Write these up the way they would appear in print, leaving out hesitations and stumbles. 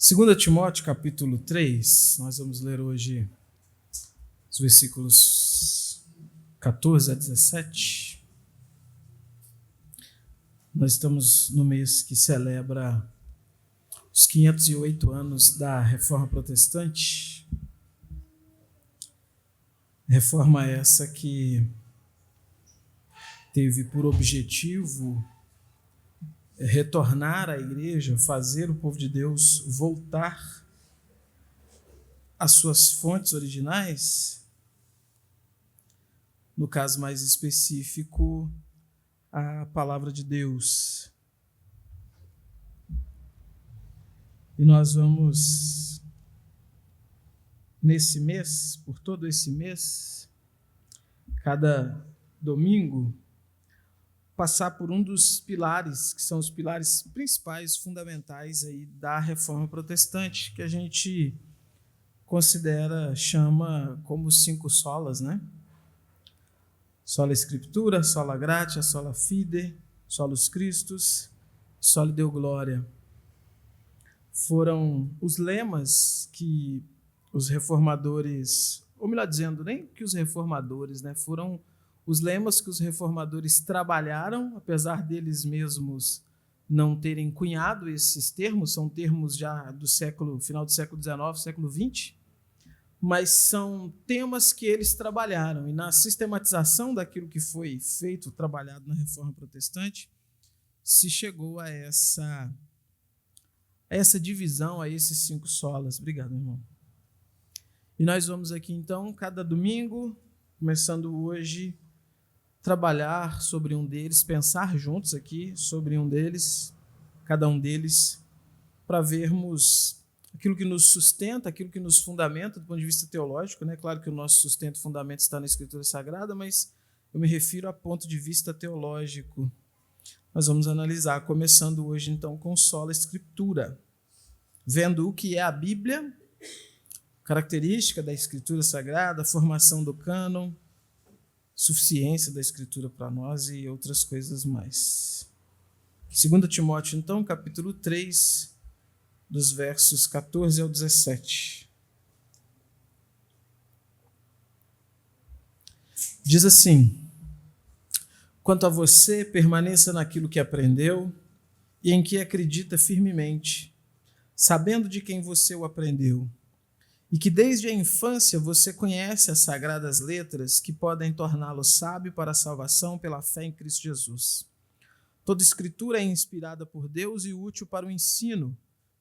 2 Timóteo, capítulo 3, nós vamos ler hoje os versículos 14 a 17. Nós estamos no mês que celebra os 508 anos da Reforma Protestante. Reforma essa que teve por objetivo retornar à igreja, fazer o povo de Deus voltar às suas fontes originais, no caso mais específico, a palavra de Deus. E nós vamos, nesse mês, por todo esse mês, cada domingo, passar por um dos pilares, que são os pilares principais, fundamentais aí da Reforma Protestante, que a gente chama como 5 solas, né? Sola Escritura, sola gratia, sola fide, solus Christus, soli Deo gloria. Foram os lemas que os reformadores, ou melhor dizendo, nem que os reformadores, né, foram os lemas que os reformadores trabalharam, apesar deles mesmos não terem cunhado esses termos, são termos já do final do século XIX, século XX, mas são temas que eles trabalharam. E na sistematização daquilo que foi feito, trabalhado na Reforma Protestante, se chegou a essa divisão, a esses 5 solas. Obrigado, irmão. E nós vamos aqui, então, cada domingo, começando hoje, trabalhar sobre um deles, pensar juntos aqui sobre um deles, cada um deles, para vermos aquilo que nos sustenta, aquilo que nos fundamenta do ponto de vista teológico, né? Claro que o nosso sustento e fundamento está na Escritura Sagrada, mas eu me refiro a ponto de vista teológico. Nós vamos analisar, começando hoje, então, com sola Escritura, vendo o que é a Bíblia, característica da Escritura Sagrada, formação do cânon, suficiência da Escritura para nós e outras coisas mais. 2 Timóteo, então, capítulo 3, dos versos 14 ao 17. Diz assim: quanto a você, permaneça naquilo que aprendeu e em que acredita firmemente, sabendo de quem você o aprendeu, e que desde a infância você conhece as sagradas letras que podem torná-lo sábio para a salvação pela fé em Cristo Jesus. Toda escritura é inspirada por Deus e útil para o ensino,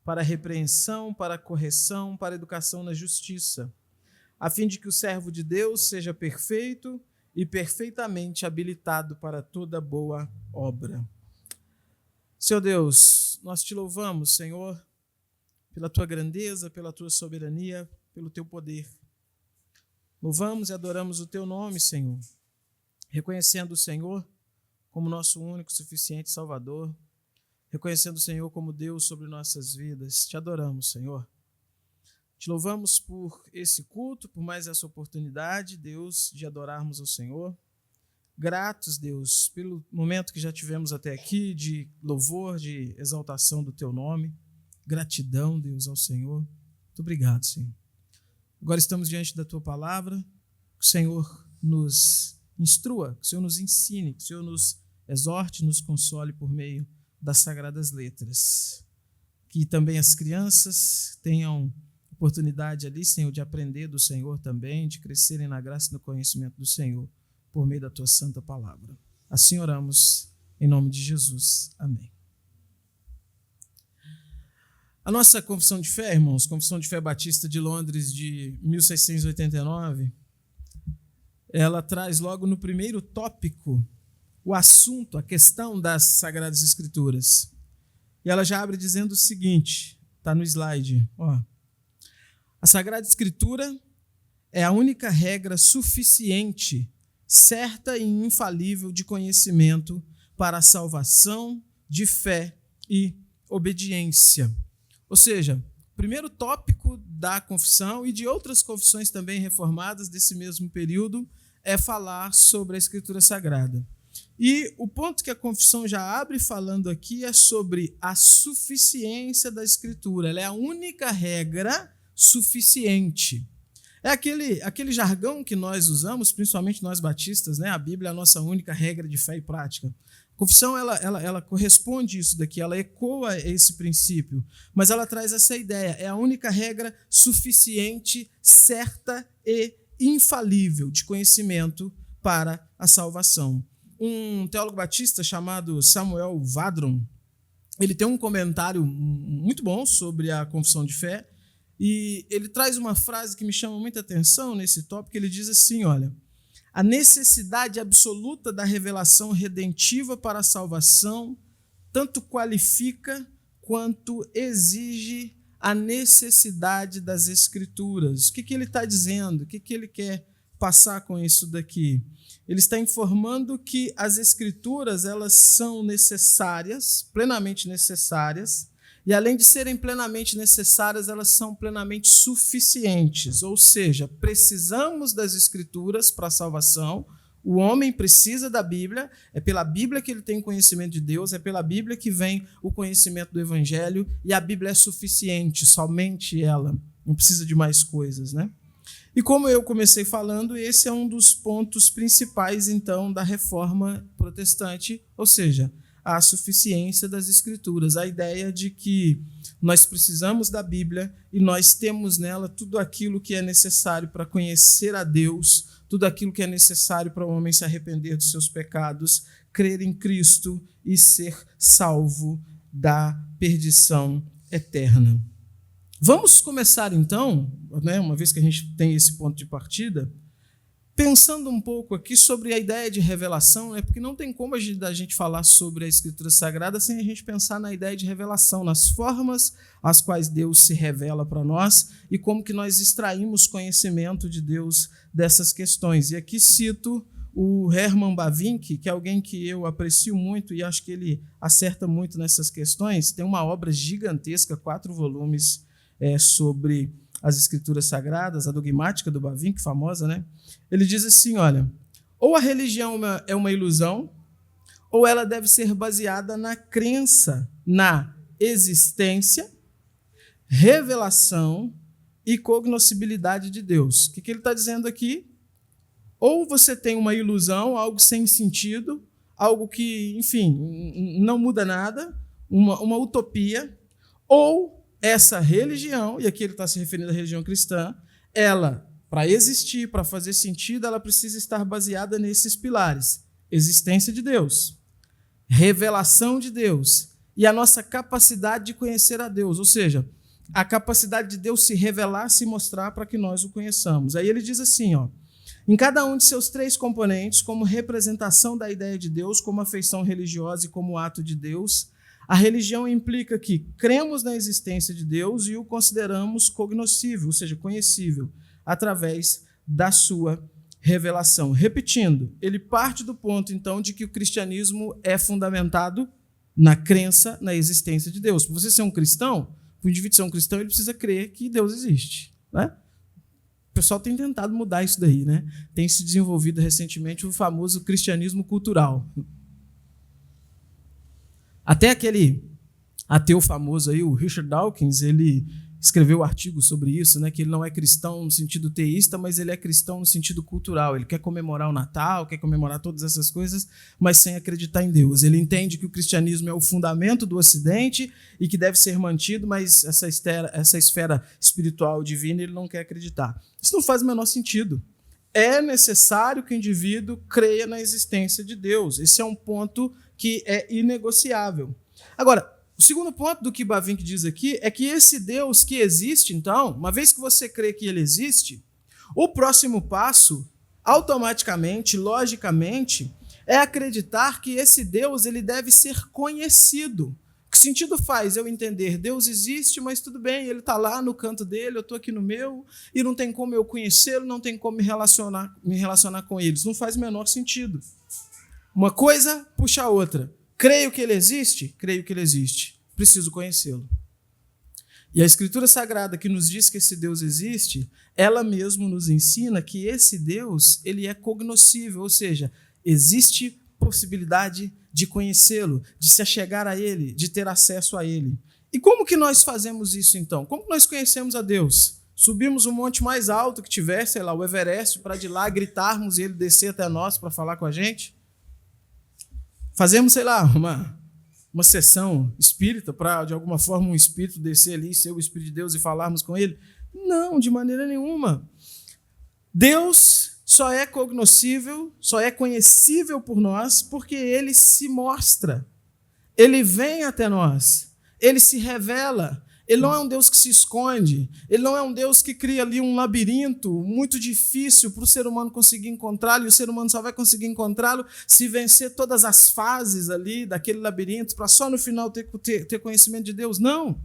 para a repreensão, para a correção, para a educação na justiça, a fim de que o servo de Deus seja perfeito e perfeitamente habilitado para toda boa obra. Senhor Deus, nós te louvamos, Senhor, pela tua grandeza, pela tua soberania, pelo teu poder. Louvamos e adoramos o teu nome, Senhor, reconhecendo o Senhor como nosso único, suficiente Salvador, reconhecendo o Senhor como Deus sobre nossas vidas. Te adoramos, Senhor. Te louvamos por esse culto, por mais essa oportunidade, Deus, de adorarmos ao Senhor. Gratos, Deus, pelo momento que já tivemos até aqui, de louvor, de exaltação do teu nome. Gratidão, Deus, ao Senhor. Muito obrigado, Senhor. Agora estamos diante da tua palavra. Que o Senhor nos instrua, que o Senhor nos ensine, que o Senhor nos exorte, nos console por meio das sagradas letras. Que também as crianças tenham oportunidade ali, Senhor, de aprender do Senhor também, de crescerem na graça e no conhecimento do Senhor, por meio da tua santa palavra. Assim oramos, em nome de Jesus. Amém. A nossa Confissão de Fé, irmãos, Confissão de Fé Batista de Londres, de 1689, ela traz logo no primeiro tópico o assunto, a questão das Sagradas Escrituras. E ela já abre dizendo o seguinte, está no slide, ó. A Sagrada Escritura é a única regra suficiente, certa e infalível de conhecimento para a salvação, de fé e obediência. Ou seja, o primeiro tópico da confissão e de outras confissões também reformadas desse mesmo período é falar sobre a Escritura Sagrada. E o ponto que a confissão já abre falando aqui é sobre a suficiência da Escritura. Ela é a única regra suficiente. É aquele jargão que nós usamos, principalmente nós batistas, né? A Bíblia é a nossa única regra de fé e prática. A confissão, ela corresponde a isso daqui, ela ecoa esse princípio, mas ela traz essa ideia, é a única regra suficiente, certa e infalível de conhecimento para a salvação. Um teólogo batista chamado Samuel Vadron, ele tem um comentário muito bom sobre a confissão de fé, e ele traz uma frase que me chama muita atenção nesse tópico. Ele diz assim, olha, a necessidade absoluta da revelação redentiva para a salvação tanto qualifica quanto exige a necessidade das Escrituras. O que ele está dizendo? O que ele quer passar com isso daqui? Ele está informando que as Escrituras, elas são necessárias, plenamente necessárias, e além de serem plenamente necessárias, elas são plenamente suficientes. Ou seja, precisamos das Escrituras para a salvação. O homem precisa da Bíblia, é pela Bíblia que ele tem conhecimento de Deus, é pela Bíblia que vem o conhecimento do Evangelho, e a Bíblia é suficiente, somente ela. Não precisa de mais coisas, né? E como eu comecei falando, esse é um dos pontos principais, então, da reforma protestante, ou seja, a suficiência das Escrituras, a ideia de que nós precisamos da Bíblia e nós temos nela tudo aquilo que é necessário para conhecer a Deus, tudo aquilo que é necessário para o homem se arrepender dos seus pecados, crer em Cristo e ser salvo da perdição eterna. Vamos começar então, né, uma vez que a gente tem esse ponto de partida, pensando um pouco aqui sobre a ideia de revelação, né? Porque não tem como a gente falar sobre a Escritura Sagrada sem a gente pensar na ideia de revelação, nas formas às quais Deus se revela para nós e como que nós extraímos conhecimento de Deus dessas questões. E aqui cito o Herman Bavinck, que é alguém que eu aprecio muito e acho que ele acerta muito nessas questões. Tem uma obra gigantesca, 4 volumes, sobre as Escrituras Sagradas, a dogmática do Bavinck, famosa, né? Ele diz assim, olha, ou a religião é uma ilusão, ou ela deve ser baseada na crença, na existência, revelação e cognoscibilidade de Deus. O que ele está dizendo aqui? Ou você tem uma ilusão, algo sem sentido, algo que, enfim, não muda nada, uma utopia, ou essa religião, e aqui ele está se referindo à religião cristã, ela, para existir, para fazer sentido, ela precisa estar baseada nesses pilares: existência de Deus, revelação de Deus e a nossa capacidade de conhecer a Deus, ou seja, a capacidade de Deus se revelar, se mostrar para que nós o conheçamos. Aí ele diz assim, ó, em cada um de seus 3 componentes, como representação da ideia de Deus, como afeição religiosa e como ato de Deus, a religião implica que cremos na existência de Deus e o consideramos cognoscível, ou seja, conhecível, através da sua revelação. Repetindo, ele parte do ponto, então, de que o cristianismo é fundamentado na crença na existência de Deus. Para você ser um cristão, para o indivíduo ser um cristão, ele precisa crer que Deus existe, né? O pessoal tem tentado mudar isso daí, né? Tem se desenvolvido recentemente o famoso cristianismo cultural. Até aquele ateu famoso aí, o Richard Dawkins, ele escreveu um artigo sobre isso, né, que ele não é cristão no sentido teísta, mas ele é cristão no sentido cultural. Ele quer comemorar o Natal, quer comemorar todas essas coisas, mas sem acreditar em Deus. Ele entende que o cristianismo é o fundamento do Ocidente e que deve ser mantido, mas essa esfera espiritual divina ele não quer acreditar. Isso não faz o menor sentido. É necessário que o indivíduo creia na existência de Deus. Esse é um ponto que é inegociável. Agora, o segundo ponto do que Bavinck diz aqui é que esse Deus que existe, então, uma vez que você crê que ele existe, o próximo passo, automaticamente, logicamente, é acreditar que esse Deus ele deve ser conhecido. Que sentido faz eu entender? Deus existe, mas tudo bem, ele está lá no canto dele, eu estou aqui no meu, e não tem como eu conhecê-lo, não tem como me relacionar com ele. Isso não faz o menor sentido. Uma coisa puxa a outra. Creio que ele existe? Creio que ele existe. Preciso conhecê-lo. E a Escritura Sagrada que nos diz que esse Deus existe, ela mesmo nos ensina que esse Deus ele é cognoscível, ou seja, existe possibilidade de conhecê-lo, de se achegar a Ele, de ter acesso a Ele. E como que nós fazemos isso, então? Como que nós conhecemos a Deus? Subimos o monte mais alto que tiver, sei lá, o Everest, para de lá gritarmos e Ele descer até nós para falar com a gente? Fazemos, sei lá, uma sessão espírita para, de alguma forma, um espírito descer ali, ser o Espírito de Deus e falarmos com Ele? Não, de maneira nenhuma. Deus só é cognoscível, só é conhecível por nós porque Ele se mostra. Ele vem até nós. Ele se revela. Ele não é um Deus que se esconde. Ele não é um Deus que cria ali um labirinto muito difícil para o ser humano conseguir encontrá-lo, e o ser humano só vai conseguir encontrá-lo se vencer todas as fases ali daquele labirinto, para só no final ter conhecimento de Deus. Não.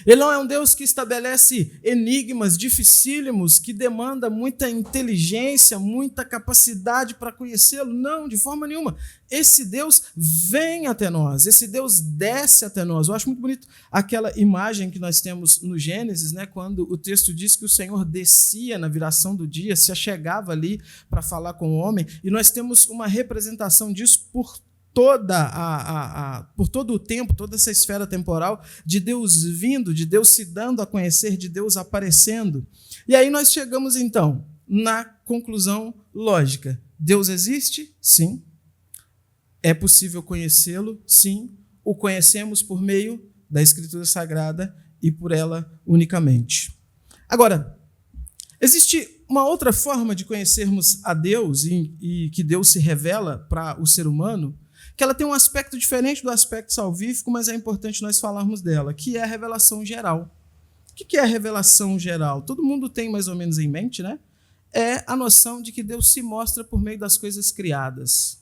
Ele não é um Deus que estabelece enigmas dificílimos, que demanda muita inteligência, muita capacidade para conhecê-lo. Não, de forma nenhuma. Esse Deus vem até nós, esse Deus desce até nós. Eu acho muito bonito aquela imagem que nós temos no Gênesis, né, quando o texto diz que o Senhor descia na viração do dia, se achegava ali para falar com o homem, e nós temos uma representação disso por todo o tempo, toda essa esfera temporal, de Deus vindo, de Deus se dando a conhecer, de Deus aparecendo. E aí nós chegamos, então, na conclusão lógica. Deus existe? Sim. É possível conhecê-lo? Sim. O conhecemos por meio da Escritura Sagrada e por ela unicamente. Agora, existe uma outra forma de conhecermos a Deus e que Deus se revela para o ser humano, que ela tem um aspecto diferente do aspecto salvífico, mas é importante nós falarmos dela, que é a revelação geral. O que é a revelação geral? Todo mundo tem mais ou menos em mente, né? É a noção de que Deus se mostra por meio das coisas criadas.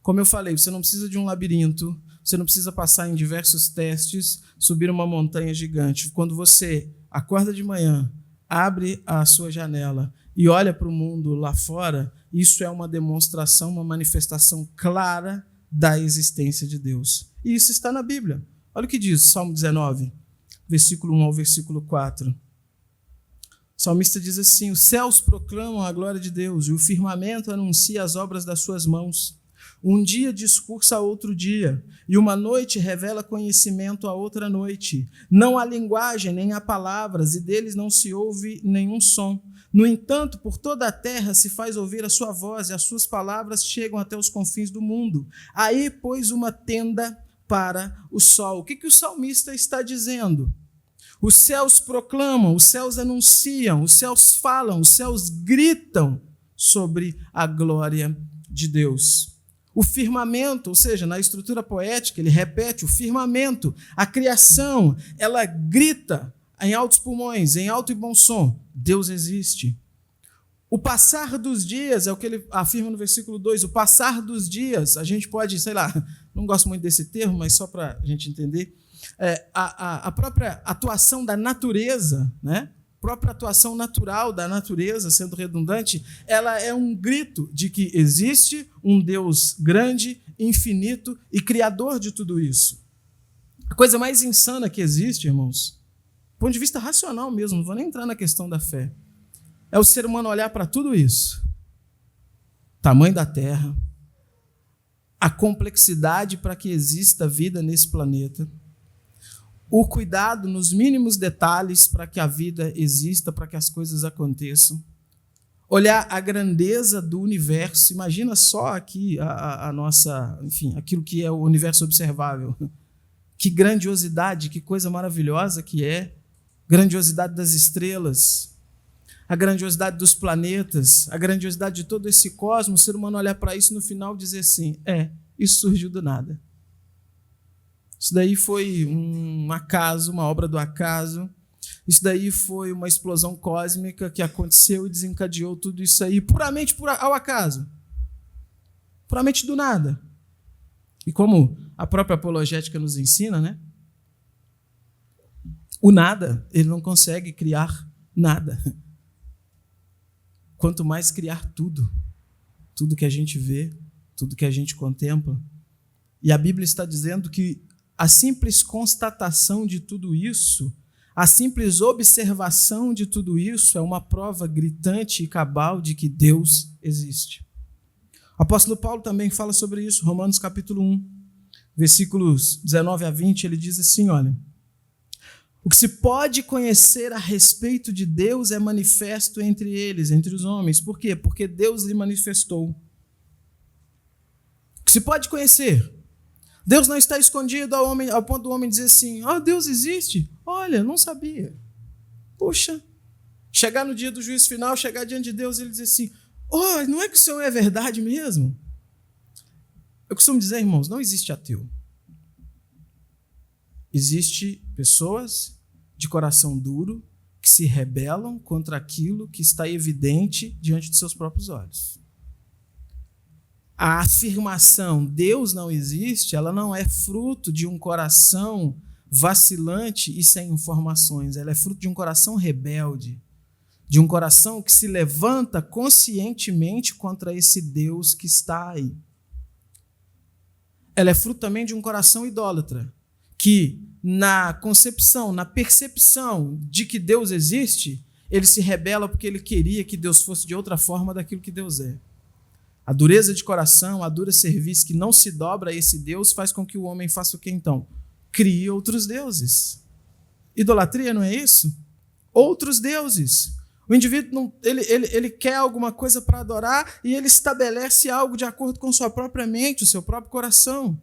Como eu falei, você não precisa de um labirinto, você não precisa passar em diversos testes, subir uma montanha gigante. Quando você acorda de manhã, abre a sua janela e olha para o mundo lá fora, isso é uma demonstração, uma manifestação clara da existência de Deus. E isso está na Bíblia. Olha o que diz Salmo 19, versículo 1 ao versículo 4. O salmista diz assim: os céus proclamam a glória de Deus e o firmamento anuncia as obras das suas mãos. Um dia discursa a outro dia, e uma noite revela conhecimento a outra noite. Não há linguagem, nem há palavras, e deles não se ouve nenhum som. No entanto, por toda a terra se faz ouvir a sua voz, e as suas palavras chegam até os confins do mundo. Aí pôs uma tenda para o sol. O que o salmista está dizendo? Os céus proclamam, os céus anunciam, os céus falam, os céus gritam sobre a glória de Deus. O firmamento, ou seja, na estrutura poética, ele repete, o firmamento, a criação, ela grita em altos pulmões, em alto e bom som: Deus existe. O passar dos dias, é o que ele afirma no versículo 2, o passar dos dias, a gente pode, sei lá, não gosto muito desse termo, mas só para a gente entender, a própria atuação da natureza, né? A própria atuação natural da natureza, sendo redundante, ela é um grito de que existe um Deus grande, infinito e criador de tudo isso. A coisa mais insana que existe, irmãos, do ponto de vista racional mesmo, não vou nem entrar na questão da fé, é o ser humano olhar para tudo isso. Tamanho da Terra, a complexidade para que exista vida nesse planeta, o cuidado nos mínimos detalhes para que a vida exista, para que as coisas aconteçam. Olhar a grandeza do universo, imagina só aqui a nossa, enfim, aquilo que é o universo observável. Que grandiosidade, que coisa maravilhosa que é. Grandiosidade das estrelas, a grandiosidade dos planetas, a grandiosidade de todo esse cosmos. O ser humano olhar para isso no final e dizer assim: isso surgiu do nada. Isso daí foi um acaso, uma obra do acaso. Isso daí foi uma explosão cósmica que aconteceu e desencadeou tudo isso aí puramente ao acaso. Puramente do nada. E como a própria apologética nos ensina, né? O nada, ele não consegue criar nada. Quanto mais criar tudo. Tudo que a gente vê, tudo que a gente contempla. E a Bíblia está dizendo que a simples constatação de tudo isso, a simples observação de tudo isso é uma prova gritante e cabal de que Deus existe. O apóstolo Paulo também fala sobre isso, Romanos capítulo 1, versículos 19 a 20, ele diz assim, olha, o que se pode conhecer a respeito de Deus é manifesto entre eles, entre os homens. Por quê? Porque Deus lhe manifestou. O que se pode conhecer? Deus não está escondido ao ponto do homem dizer assim, Deus existe? Olha, não sabia. Puxa, chegar no dia do juízo final, chegar diante de Deus e ele dizer assim, não é que o Senhor é verdade mesmo? Eu costumo dizer, irmãos, não existe ateu. Existe pessoas de coração duro que se rebelam contra aquilo que está evidente diante de seus próprios olhos. A afirmação Deus não existe, ela não é fruto de um coração vacilante e sem informações. Ela é fruto de um coração rebelde, de um coração que se levanta conscientemente contra esse Deus que está aí. Ela é fruto também de um coração idólatra, que na concepção, na percepção de que Deus existe, ele se rebela porque ele queria que Deus fosse de outra forma daquilo que Deus é. A dureza de coração, a dura cerviz que não se dobra a esse Deus faz com que o homem faça o que então? Crie outros deuses. Idolatria não é isso? Outros deuses. O indivíduo ele quer alguma coisa para adorar e ele estabelece algo de acordo com sua própria mente, o seu próprio coração.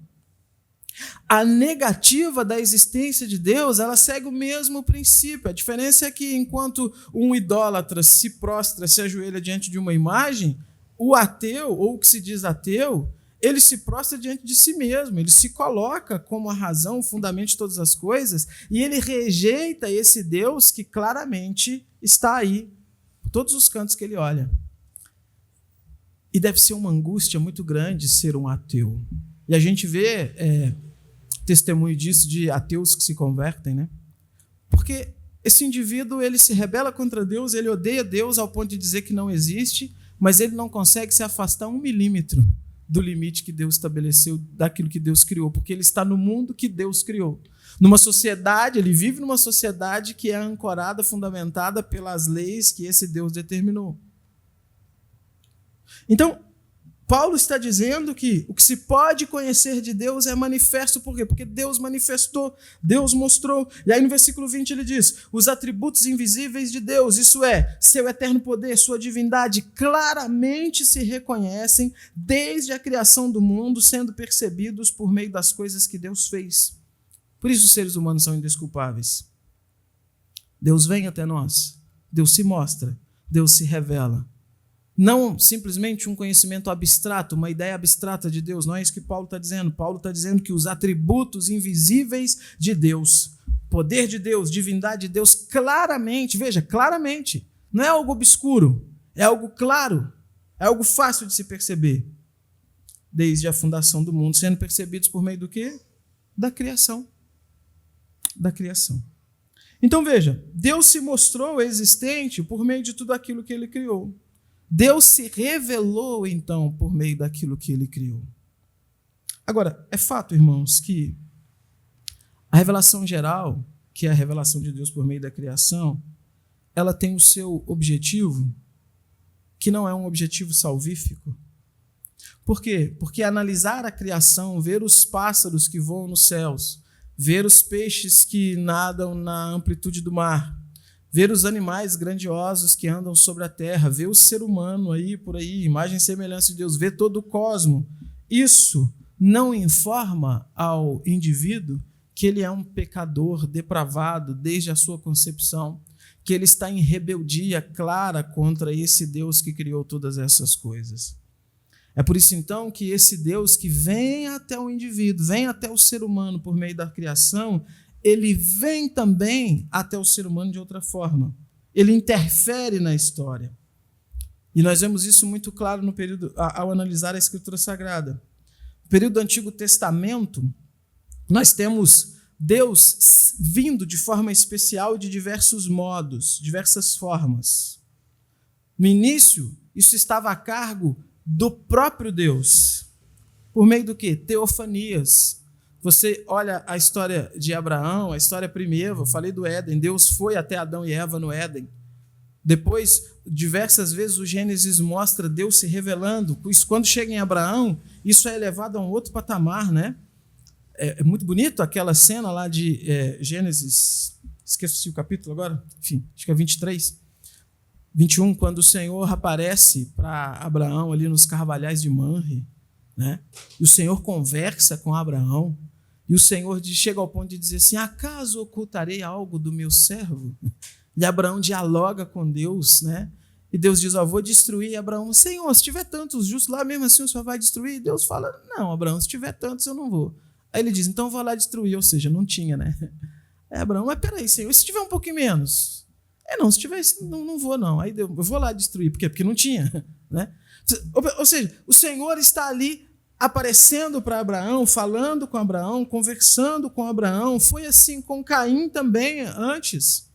A negativa da existência de Deus, ela segue o mesmo princípio. A diferença é que enquanto um idólatra se prostra, se ajoelha diante de uma imagem, o ateu, ou o que se diz ateu, ele se prostra diante de si mesmo, ele se coloca como a razão, o fundamento de todas as coisas, e ele rejeita esse Deus que claramente está aí, por todos os cantos que ele olha. E deve ser uma angústia muito grande ser um ateu. E a gente vê testemunho disso de ateus que se convertem, né? Porque esse indivíduo, ele se rebela contra Deus, ele odeia Deus ao ponto de dizer que não existe, mas ele não consegue se afastar 1 milímetro do limite que Deus estabeleceu, daquilo que Deus criou, porque ele está no mundo que Deus criou. Numa sociedade, ele vive numa sociedade que é ancorada, fundamentada pelas leis que esse Deus determinou. Então, Paulo está dizendo que o que se pode conhecer de Deus é manifesto. Por quê? Porque Deus manifestou, Deus mostrou. E aí no versículo 20 ele diz, os atributos invisíveis de Deus, isso é, seu eterno poder, sua divindade, claramente se reconhecem desde a criação do mundo, sendo percebidos por meio das coisas que Deus fez. Por isso os seres humanos são indesculpáveis. Deus vem até nós, Deus se mostra, Deus se revela. Não simplesmente um conhecimento abstrato, uma ideia abstrata de Deus. Não é isso que Paulo está dizendo. Paulo está dizendo que os atributos invisíveis de Deus, poder de Deus, divindade de Deus, claramente, veja, claramente, não é algo obscuro, é algo claro, é algo fácil de se perceber. Desde a fundação do mundo, sendo percebidos por meio do quê? Da criação. Da criação. Então veja, Deus se mostrou existente por meio de tudo aquilo que ele criou. Deus se revelou, então, por meio daquilo que ele criou. Agora, é fato, irmãos, que a revelação geral, que é a revelação de Deus por meio da criação, ela tem o seu objetivo, que não é um objetivo salvífico. Por quê? Porque analisar a criação, ver os pássaros que voam nos céus, ver os peixes que nadam na amplitude do mar, ver os animais grandiosos que andam sobre a terra, ver o ser humano aí por aí, imagem e semelhança de Deus, ver todo o cosmo. Isso não informa ao indivíduo que ele é um pecador depravado desde a sua concepção, que ele está em rebeldia clara contra esse Deus que criou todas essas coisas. É por isso, então, que esse Deus que vem até o indivíduo, vem até o ser humano por meio da criação, ele vem também até o ser humano de outra forma. Ele interfere na história. E nós vemos isso muito claro no período, ao analisar a Escritura Sagrada. No período do Antigo Testamento, nós temos Deus vindo de forma especial e de diversos modos, diversas formas. No início, isso estava a cargo do próprio Deus. Por meio do quê? Teofanias. Você olha a história de Abraão, a história primeira, eu falei do Éden, Deus foi até Adão e Eva no Éden. Depois, diversas vezes, o Gênesis mostra Deus se revelando. Quando chega em Abraão, isso é elevado a um outro patamar, né? É muito bonito aquela cena lá de Gênesis, esqueci o capítulo agora, enfim, acho que é 23, 21, quando o Senhor aparece para Abraão ali nos carvalhais de Manre, né? E o Senhor conversa com Abraão, e o Senhor chega ao ponto de dizer assim: acaso ocultarei algo do meu servo? E Abraão dialoga com Deus, né? E Deus diz: vou destruir. E Abraão: Senhor, se tiver tantos justos lá, mesmo assim o Senhor vai destruir? E Deus fala: não, Abraão, se tiver tantos eu não vou. Aí ele diz: então eu vou lá destruir, ou seja, não tinha, né? Aí Abraão: mas peraí, Senhor, e se tiver um pouquinho menos? Não, se tiver, não vou não. Aí eu vou lá destruir, por quê? Porque não tinha, né? Ou seja, o Senhor está ali aparecendo para Abraão, falando com Abraão, conversando com Abraão. Foi assim com Caim também antes.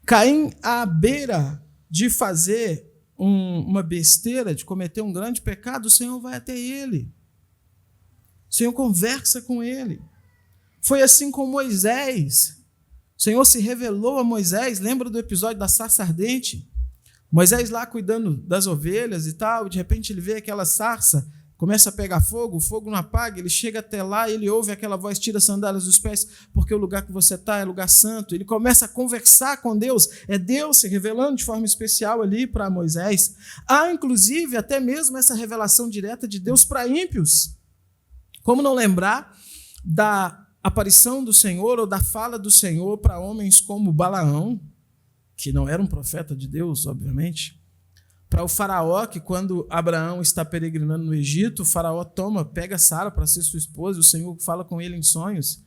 Caim, à beira de fazer uma besteira, de cometer um grande pecado, o Senhor vai até ele. O Senhor conversa com ele. Foi assim com Moisés. O Senhor se revelou a Moisés. Lembra do episódio da sarça ardente? Moisés lá cuidando das ovelhas e tal, de repente ele vê aquela sarça, começa a pegar fogo, o fogo não apaga, ele chega até lá, ele ouve aquela voz: tira as sandálias dos pés, porque o lugar que você está é lugar santo. Ele começa a conversar com Deus, é Deus se revelando de forma especial ali para Moisés. Há, inclusive, até mesmo essa revelação direta de Deus para ímpios. Como não lembrar da aparição do Senhor ou da fala do Senhor para homens como Balaão, que não era um profeta de Deus, obviamente, para o faraó, que quando Abraão está peregrinando no Egito, o faraó pega Sara para ser sua esposa, e o Senhor fala com ele em sonhos.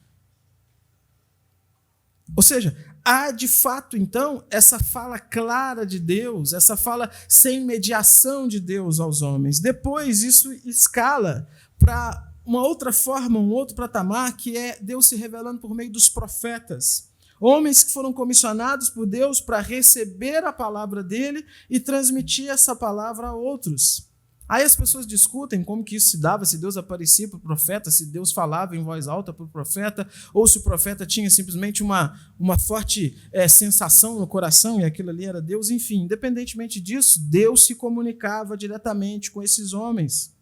Ou seja, há de fato, então, essa fala clara de Deus, essa fala sem mediação de Deus aos homens. Depois isso escala para uma outra forma, um outro patamar, que é Deus se revelando por meio dos profetas. Homens que foram comissionados por Deus para receber a palavra dele e transmitir essa palavra a outros. Aí as pessoas discutem como que isso se dava, se Deus aparecia para o profeta, se Deus falava em voz alta para o profeta, ou se o profeta tinha simplesmente uma forte sensação no coração e aquilo ali era Deus. Enfim, independentemente disso, Deus se comunicava diretamente com esses homens.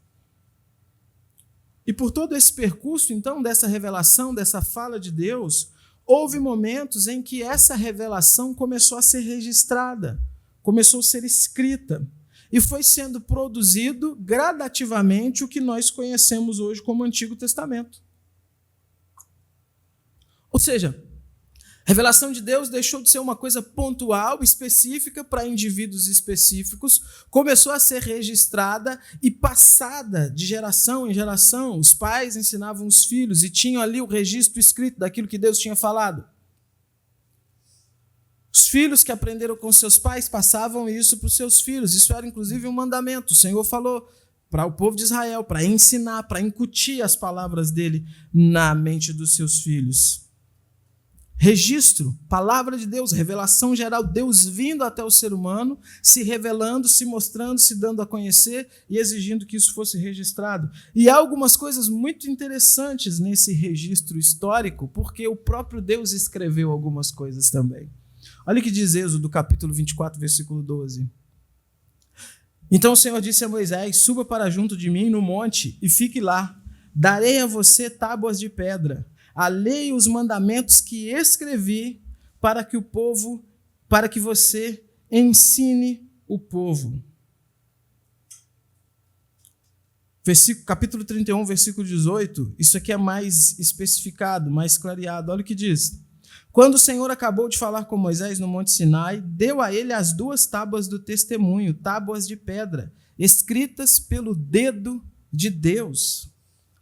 E por todo esse percurso, então, dessa revelação, dessa fala de Deus, houve momentos em que essa revelação começou a ser registrada, começou a ser escrita, e foi sendo produzido gradativamente o que nós conhecemos hoje como Antigo Testamento. Ou seja, a revelação de Deus deixou de ser uma coisa pontual, específica para indivíduos específicos, começou a ser registrada e passada de geração em geração. Os pais ensinavam os filhos e tinham ali o registro escrito daquilo que Deus tinha falado. Os filhos que aprenderam com seus pais passavam isso para os seus filhos. Isso era inclusive um mandamento. O Senhor falou para o povo de Israel, para ensinar, para incutir as palavras dele na mente dos seus filhos. Registro, palavra de Deus, revelação geral, Deus vindo até o ser humano, se revelando, se mostrando, se dando a conhecer e exigindo que isso fosse registrado. E há algumas coisas muito interessantes nesse registro histórico, porque o próprio Deus escreveu algumas coisas também. Olha o que diz Êxodo, capítulo 24, versículo 12. Então o Senhor disse a Moisés: suba para junto de mim no monte e fique lá. Darei a você tábuas de pedra, a lei e os mandamentos que escrevi para que você ensine o povo. Capítulo 31, versículo 18, isso aqui é mais especificado, mais clareado. Olha o que diz. Quando o Senhor acabou de falar com Moisés no Monte Sinai, deu a ele as 2 tábuas do testemunho, tábuas de pedra, escritas pelo dedo de Deus.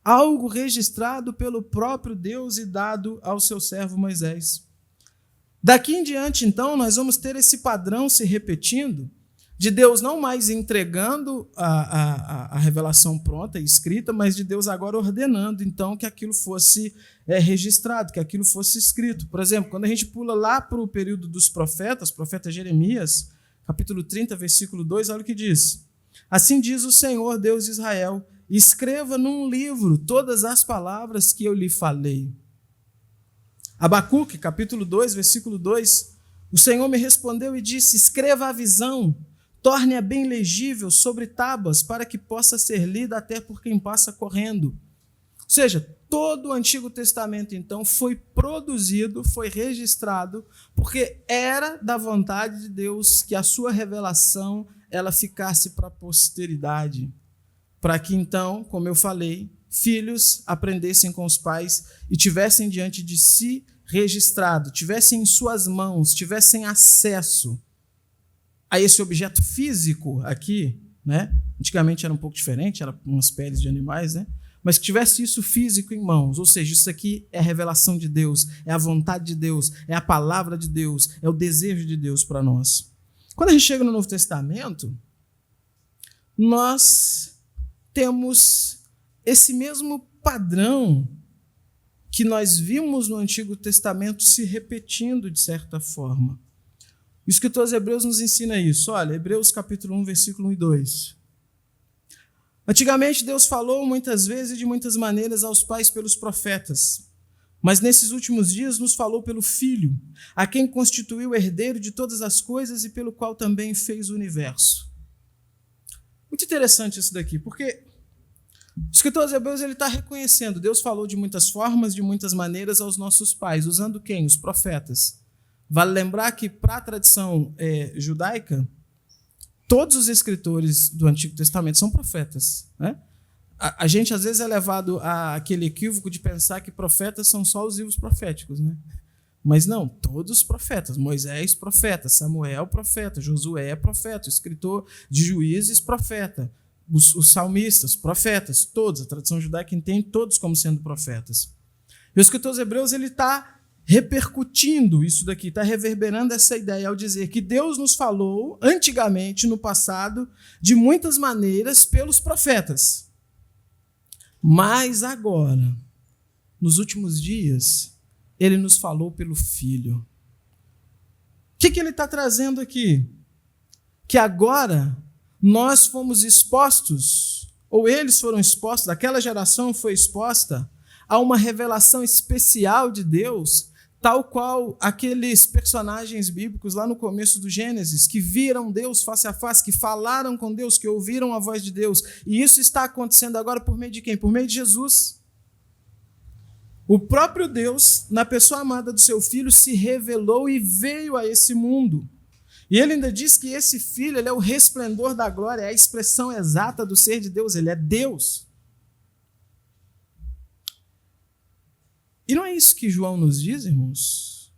Algo registrado pelo próprio Deus e dado ao seu servo Moisés. Daqui em diante, então, nós vamos ter esse padrão se repetindo, de Deus não mais entregando a revelação pronta e escrita, mas de Deus agora ordenando, então, que aquilo fosse registrado, que aquilo fosse escrito. Por exemplo, quando a gente pula lá para o período dos profetas, profeta Jeremias, capítulo 30, versículo 2, olha o que diz. Assim diz o Senhor, Deus de Israel: escreva num livro todas as palavras que eu lhe falei. Abacuque, capítulo 2, versículo 2, O Senhor me respondeu e disse: escreva a visão, torne-a bem legível sobre tábuas, para que possa ser lida até por quem passa correndo. Ou seja, todo o Antigo Testamento, então, foi produzido, foi registrado, porque era da vontade de Deus que a sua revelação ela ficasse para a posteridade, para que, então, como eu falei, filhos aprendessem com os pais e tivessem diante de si registrado, tivessem em suas mãos, tivessem acesso a esse objeto físico aqui, né? Antigamente era um pouco diferente, era umas peles de animais, né? Mas que tivesse isso físico em mãos, ou seja, isso aqui é a revelação de Deus, é a vontade de Deus, é a palavra de Deus, é o desejo de Deus para nós. Quando a gente chega no Novo Testamento, nós temos esse mesmo padrão que nós vimos no Antigo Testamento se repetindo de certa forma. O escritor aos Hebreus nos ensina isso. Olha, Hebreus capítulo 1, versículo 1 e 2. Antigamente Deus falou muitas vezes e de muitas maneiras aos pais pelos profetas, mas nesses últimos dias nos falou pelo Filho, a quem constituiu herdeiro de todas as coisas e pelo qual também fez o universo. Muito interessante isso daqui, porque o escritor aos Hebreus está reconhecendo, Deus falou de muitas formas, de muitas maneiras aos nossos pais, usando quem? Os profetas. Vale lembrar que para a tradição judaica, todos os escritores do Antigo Testamento são profetas, né? A gente, às vezes, é levado àquele equívoco de pensar que profetas são só os livros proféticos, né? Mas não, todos os profetas. Moisés, profeta. Samuel, profeta. Josué, profeta. O escritor de Juízes, profeta. Os salmistas, profetas. Todos. A tradição judaica entende todos como sendo profetas. E o escritor aos Hebreus está repercutindo isso daqui, está reverberando essa ideia ao dizer que Deus nos falou antigamente, no passado, de muitas maneiras pelos profetas. Mas agora, nos últimos dias, ele nos falou pelo Filho. O que ele está trazendo aqui? Que agora nós fomos expostos, ou eles foram expostos, aquela geração foi exposta a uma revelação especial de Deus, tal qual aqueles personagens bíblicos lá no começo do Gênesis, que viram Deus face a face, que falaram com Deus, que ouviram a voz de Deus. E isso está acontecendo agora por meio de quem? Por meio de Jesus. O próprio Deus, na pessoa amada do seu Filho, se revelou e veio a esse mundo. E ele ainda diz que esse Filho ele é o resplendor da glória, é a expressão exata do ser de Deus, ele é Deus. E não é isso que João nos diz, irmãos?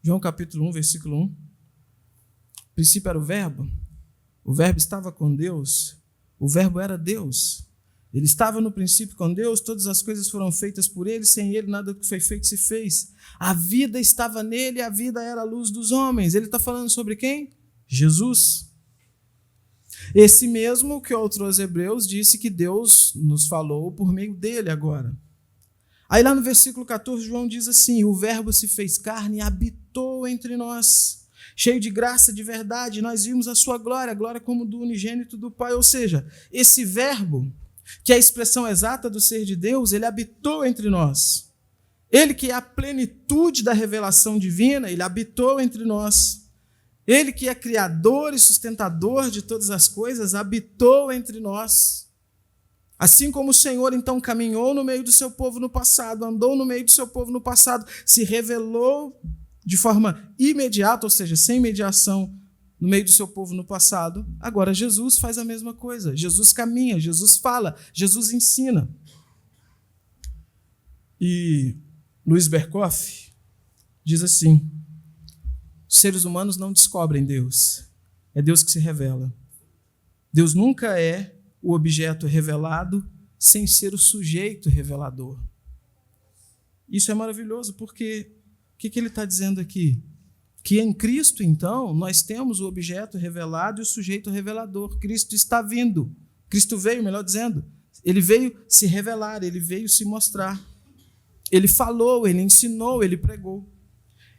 João capítulo 1, versículo 1. O princípio era o verbo estava com Deus, o verbo era Deus. Ele estava no princípio com Deus, todas as coisas foram feitas por ele, sem ele nada do que foi feito se fez. A vida estava nele, a vida era a luz dos homens. Ele está falando sobre quem? Jesus. Esse mesmo que o autor aos Hebreus disse que Deus nos falou por meio dele agora. Aí lá no versículo 14, João diz assim: o verbo se fez carne e habitou entre nós, cheio de graça e de verdade, nós vimos a sua glória, a glória como do unigênito do Pai. Ou seja, esse verbo, que é a expressão exata do ser de Deus, ele habitou entre nós. Ele que é a plenitude da revelação divina, ele habitou entre nós. Ele que é criador e sustentador de todas as coisas, habitou entre nós. Assim como o Senhor, então, caminhou no meio do seu povo no passado, andou no meio do seu povo no passado, se revelou de forma imediata, ou seja, sem mediação, no meio do seu povo no passado, agora Jesus faz a mesma coisa. Jesus caminha, Jesus fala, Jesus ensina. E Luiz Berkoff diz assim: os seres humanos não descobrem Deus, é Deus que se revela. Deus nunca é o objeto revelado sem ser o sujeito revelador. Isso é maravilhoso, porque o que ele está dizendo aqui? Que em Cristo, então, nós temos o objeto revelado e o sujeito revelador. Cristo está vindo. Cristo veio, melhor dizendo, ele veio se revelar, ele veio se mostrar. Ele falou, ele ensinou, ele pregou.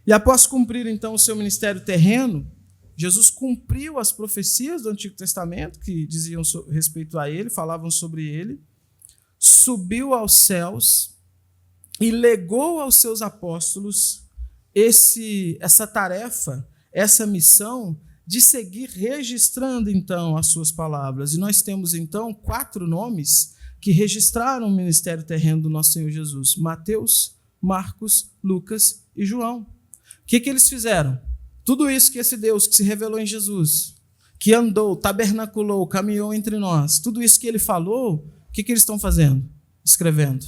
E após cumprir, então, o seu ministério terreno, Jesus cumpriu as profecias do Antigo Testamento que diziam respeito a ele, falavam sobre ele, subiu aos céus e legou aos seus apóstolos essa tarefa, essa missão de seguir registrando, então, as suas palavras. E nós temos, então, 4 nomes que registraram o ministério terreno do nosso Senhor Jesus: Mateus, Marcos, Lucas e João. O que eles fizeram? Tudo isso que esse Deus que se revelou em Jesus, que andou, tabernaculou, caminhou entre nós, tudo isso que ele falou, o que eles estão fazendo? Escrevendo.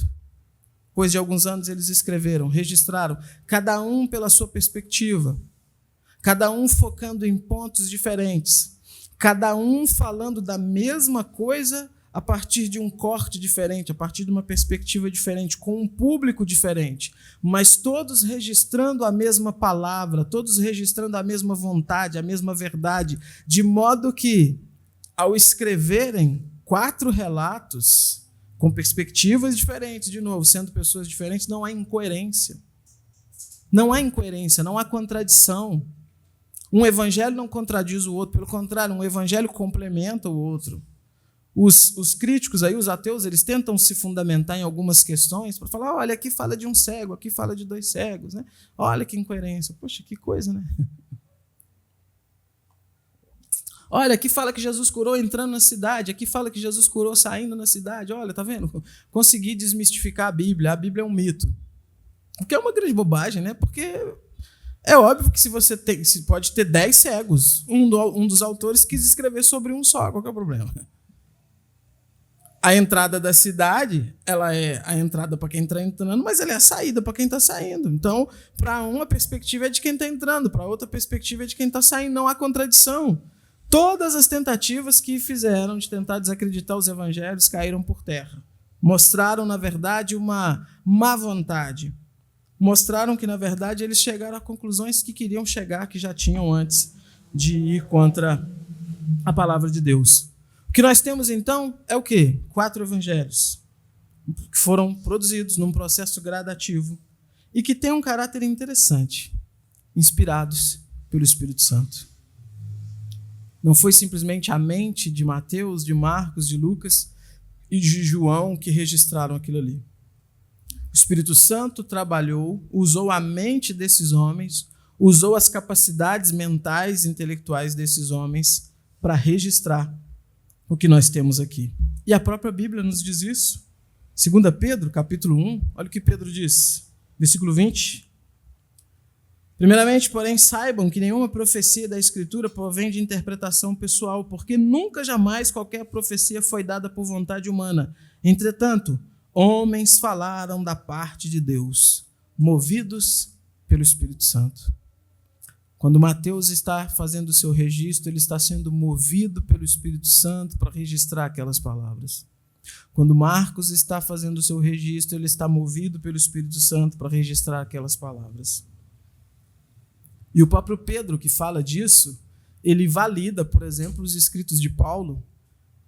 Depois de alguns anos eles escreveram, registraram, cada um pela sua perspectiva, cada um focando em pontos diferentes, cada um falando da mesma coisa a partir de um corte diferente, a partir de uma perspectiva diferente, com um público diferente, mas todos registrando a mesma palavra, todos registrando a mesma vontade, a mesma verdade, de modo que, ao escreverem 4 relatos, com perspectivas diferentes, de novo, sendo pessoas diferentes, não há incoerência. Não há incoerência, não há contradição. Um evangelho não contradiz o outro, pelo contrário, um evangelho complementa o outro. Os críticos, aí, os ateus, eles tentam se fundamentar em algumas questões para falar, olha, aqui fala de um cego, aqui fala de 2 cegos, né? Olha que incoerência. Poxa, que coisa, né? Olha, aqui fala que Jesus curou entrando na cidade, aqui fala que Jesus curou saindo na cidade. Olha, tá vendo? Consegui desmistificar a Bíblia é um mito. O que é uma grande bobagem, né? Porque é óbvio que se pode ter 10 cegos. Um dos autores quis escrever sobre um só. Qual que é o problema? A entrada da cidade, ela é a entrada para quem está entrando, mas ela é a saída para quem está saindo. Então, para uma perspectiva é de quem está entrando, para outra perspectiva é de quem está saindo. Não há contradição. Todas as tentativas que fizeram de tentar desacreditar os evangelhos caíram por terra. Mostraram, na verdade, uma má vontade. Mostraram que, na verdade, eles chegaram a conclusões que queriam chegar, que já tinham antes de ir contra a palavra de Deus. O que nós temos, então, é o quê? 4 evangelhos que foram produzidos num processo gradativo e que têm um caráter interessante, inspirados pelo Espírito Santo. Não foi simplesmente a mente de Mateus, de Marcos, de Lucas e de João que registraram aquilo ali. O Espírito Santo trabalhou, usou a mente desses homens, usou as capacidades mentais e intelectuais desses homens para registrar o que nós temos aqui. E a própria Bíblia nos diz isso. 2 Pedro, capítulo 1, olha o que Pedro diz, versículo 20. Primeiramente, porém, saibam que nenhuma profecia da Escritura provém de interpretação pessoal, porque nunca, jamais, qualquer profecia foi dada por vontade humana. Entretanto, homens falaram da parte de Deus, movidos pelo Espírito Santo. Quando Mateus está fazendo o seu registro, ele está sendo movido pelo Espírito Santo para registrar aquelas palavras. Quando Marcos está fazendo o seu registro, ele está movido pelo Espírito Santo para registrar aquelas palavras. E o próprio Pedro, que fala disso, ele valida, por exemplo, os escritos de Paulo.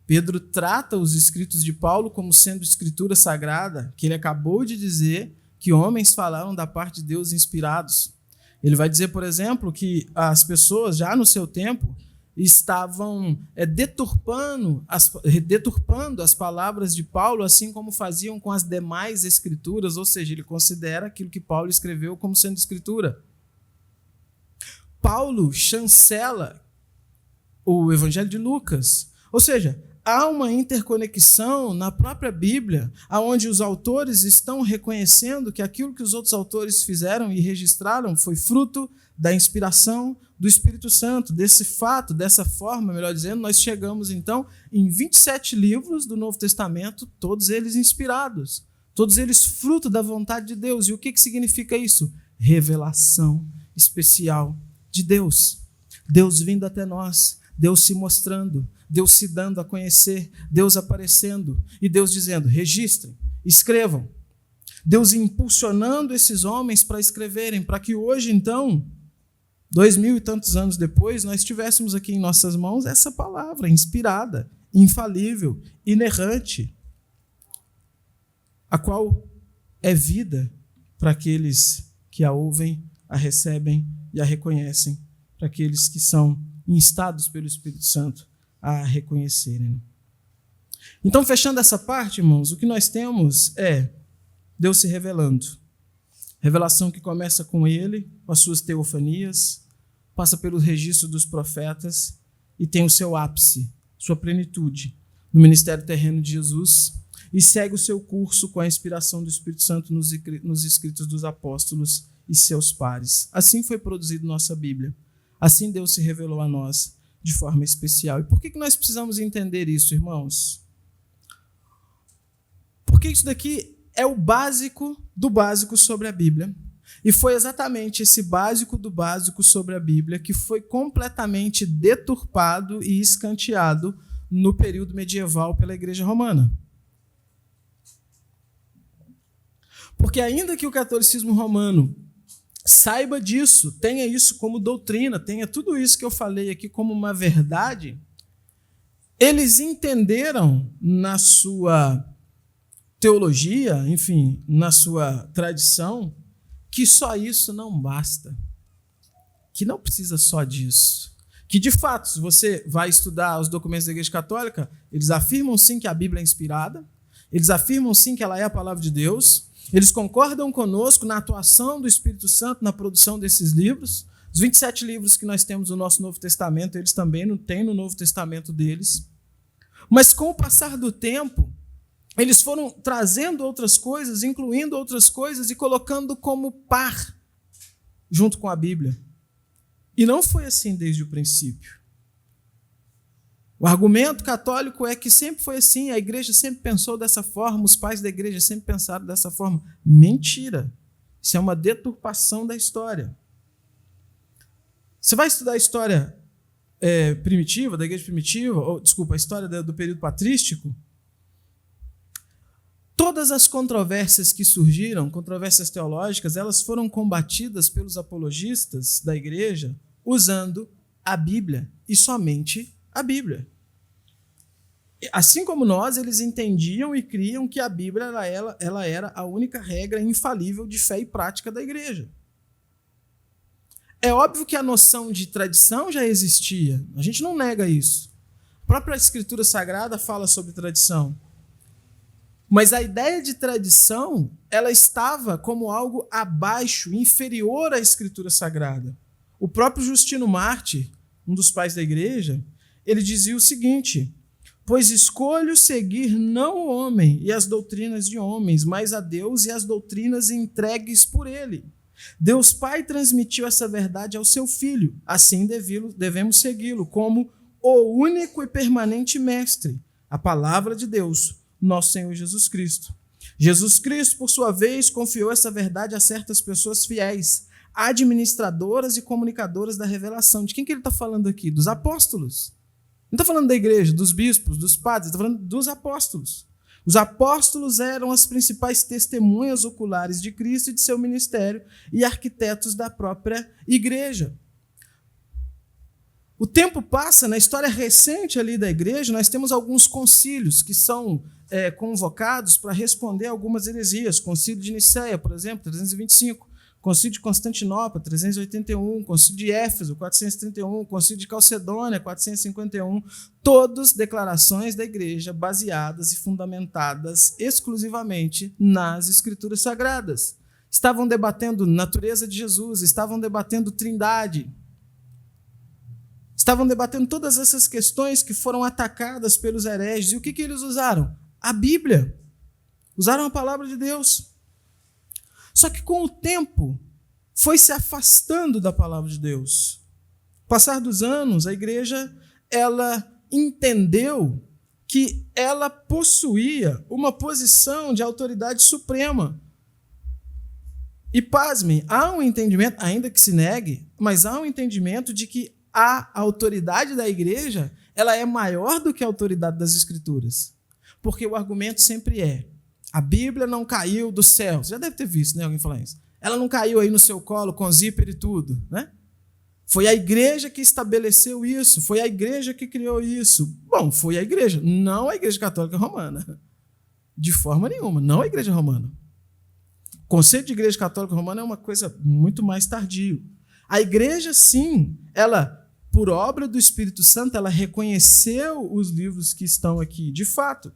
Pedro trata os escritos de Paulo como sendo escritura sagrada, que ele acabou de dizer que homens falaram da parte de Deus inspirados. Ele vai dizer, por exemplo, que as pessoas, já no seu tempo, estavam deturpando as palavras de Paulo, assim como faziam com as demais escrituras, ou seja, ele considera aquilo que Paulo escreveu como sendo escritura. Paulo chancela o Evangelho de Lucas, ou seja, há uma interconexão na própria Bíblia, onde os autores estão reconhecendo que aquilo que os outros autores fizeram e registraram foi fruto da inspiração do Espírito Santo. Desse fato, dessa forma, melhor dizendo, nós chegamos então em 27 livros do Novo Testamento, todos eles inspirados, todos eles fruto da vontade de Deus. E o que significa isso? Revelação especial de Deus. Deus vindo até nós, Deus se mostrando, Deus se dando a conhecer, Deus aparecendo e Deus dizendo, registrem, escrevam. Deus impulsionando esses homens para escreverem, para que hoje, então, 2000 e tantos anos depois, nós tivéssemos aqui em nossas mãos essa palavra inspirada, infalível, inerrante, a qual é vida para aqueles que a ouvem, a recebem e a reconhecem, para aqueles que são instados pelo Espírito Santo a reconhecerem. Então, fechando essa parte, irmãos, o que nós temos é Deus se revelando. Revelação que começa com ele, com as suas teofanias, passa pelo registro dos profetas e tem o seu ápice, sua plenitude, no ministério terreno de Jesus, e segue o seu curso com a inspiração do Espírito Santo nos escritos dos apóstolos e seus pares. Assim foi produzido nossa Bíblia. Assim Deus se revelou a nós de forma especial. E por que nós precisamos entender isso, irmãos? Porque isso daqui é o básico do básico sobre a Bíblia. E foi exatamente esse básico do básico sobre a Bíblia que foi completamente deturpado e escanteado no período medieval pela Igreja Romana. Porque ainda que o catolicismo romano saiba disso, tenha isso como doutrina, tenha tudo isso que eu falei aqui como uma verdade, eles entenderam na sua teologia, enfim, na sua tradição, que só isso não basta, que não precisa só disso. Que, de fato, se você vai estudar os documentos da Igreja Católica, eles afirmam sim que a Bíblia é inspirada, eles afirmam sim que ela é a palavra de Deus, eles concordam conosco na atuação do Espírito Santo na produção desses livros. Os 27 livros que nós temos no nosso Novo Testamento, eles também não têm no Novo Testamento deles. Mas com o passar do tempo, eles foram trazendo outras coisas, incluindo outras coisas e colocando como par junto com a Bíblia. E não foi assim desde o princípio. O argumento católico é que sempre foi assim, a igreja sempre pensou dessa forma, os pais da igreja sempre pensaram dessa forma. Mentira! Isso é uma deturpação da história. Você vai estudar a história primitiva, da igreja primitiva, a história do período patrístico, todas as controvérsias que surgiram, controvérsias teológicas, elas foram combatidas pelos apologistas da igreja usando a Bíblia e somente a Bíblia. Assim como nós, eles entendiam e criam que a Bíblia ela era a única regra infalível de fé e prática da igreja. É óbvio que a noção de tradição já existia, a gente não nega isso. A própria Escritura Sagrada fala sobre tradição. Mas a ideia de tradição, ela estava como algo abaixo, inferior à Escritura Sagrada. O próprio Justino Mártir, um dos pais da igreja, ele dizia o seguinte: pois escolho seguir não o homem e as doutrinas de homens, mas a Deus e as doutrinas entregues por ele. Deus Pai transmitiu essa verdade ao seu Filho, assim devemos segui-lo como o único e permanente mestre, a palavra de Deus, nosso Senhor Jesus Cristo. Jesus Cristo, por sua vez, confiou essa verdade a certas pessoas fiéis, administradoras e comunicadoras da revelação. De quem que ele está falando aqui? Dos apóstolos. Não está falando da igreja, dos bispos, dos padres, está falando dos apóstolos. Os apóstolos eram as principais testemunhas oculares de Cristo e de seu ministério e arquitetos da própria igreja. O tempo passa, na história recente ali da igreja, nós temos alguns concílios que são convocados para responder algumas heresias. Concílio de Nicéia, por exemplo, 325. Concílio de Constantinopla, 381, Concílio de Éfeso, 431, Concílio de Calcedônia, 451, todas declarações da igreja baseadas e fundamentadas exclusivamente nas Escrituras Sagradas. Estavam debatendo natureza de Jesus, estavam debatendo trindade, estavam debatendo todas essas questões que foram atacadas pelos hereges. E o que eles usaram? A Bíblia. Usaram a palavra de Deus. Só que com o tempo foi se afastando da palavra de Deus. Com o passar dos anos, a igreja ela entendeu que ela possuía uma posição de autoridade suprema. E pasmem, há um entendimento, ainda que se negue, mas há um entendimento de que a autoridade da igreja ela é maior do que a autoridade das Escrituras. Porque o argumento sempre é: a Bíblia não caiu do céu. Você já deve ter visto, né, alguém falar isso. Ela não caiu aí no seu colo com zíper e tudo, né? Foi a igreja que estabeleceu isso, foi a igreja que criou isso. Bom, foi a igreja, não a Igreja Católica Romana. De forma nenhuma, não a Igreja Romana. O conceito de Igreja Católica Romana é uma coisa muito mais tardio. A igreja, sim, ela, por obra do Espírito Santo, ela reconheceu os livros que estão aqui, de fato.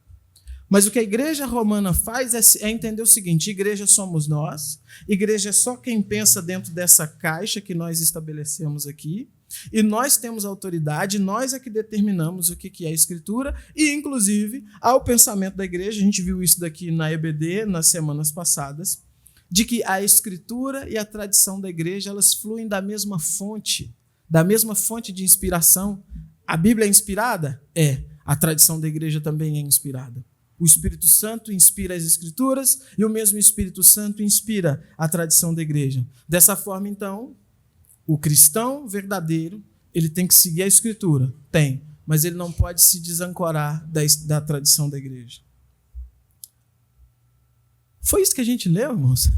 Mas o que a igreja romana faz é entender o seguinte: igreja somos nós, igreja é só quem pensa dentro dessa caixa que nós estabelecemos aqui, e nós temos autoridade, nós é que determinamos o que é a Escritura, e inclusive ao pensamento da igreja, a gente viu isso daqui na EBD nas semanas passadas, de que a Escritura e a tradição da igreja, elas fluem da mesma fonte de inspiração. A Bíblia é inspirada? É. A tradição da igreja também é inspirada. O Espírito Santo inspira as Escrituras e o mesmo Espírito Santo inspira a tradição da igreja. Dessa forma, então, o cristão verdadeiro, ele tem que seguir a Escritura. Tem, mas ele não pode se desancorar da tradição da igreja. Foi isso que a gente leu, irmãos?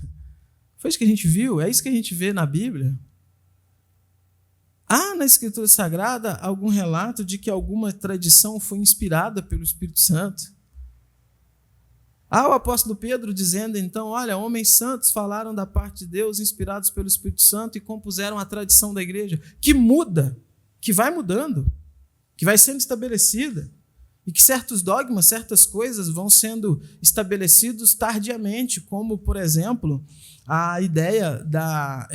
Foi isso que a gente viu? É isso que a gente vê na Bíblia? Há na Escritura Sagrada algum relato de que alguma tradição foi inspirada pelo Espírito Santo? Há o apóstolo Pedro dizendo, então, olha, homens santos falaram da parte de Deus, inspirados pelo Espírito Santo, e compuseram a tradição da igreja, que muda, que vai mudando, que vai sendo estabelecida, e que certos dogmas, certas coisas vão sendo estabelecidos tardiamente, como, por exemplo, a ideia da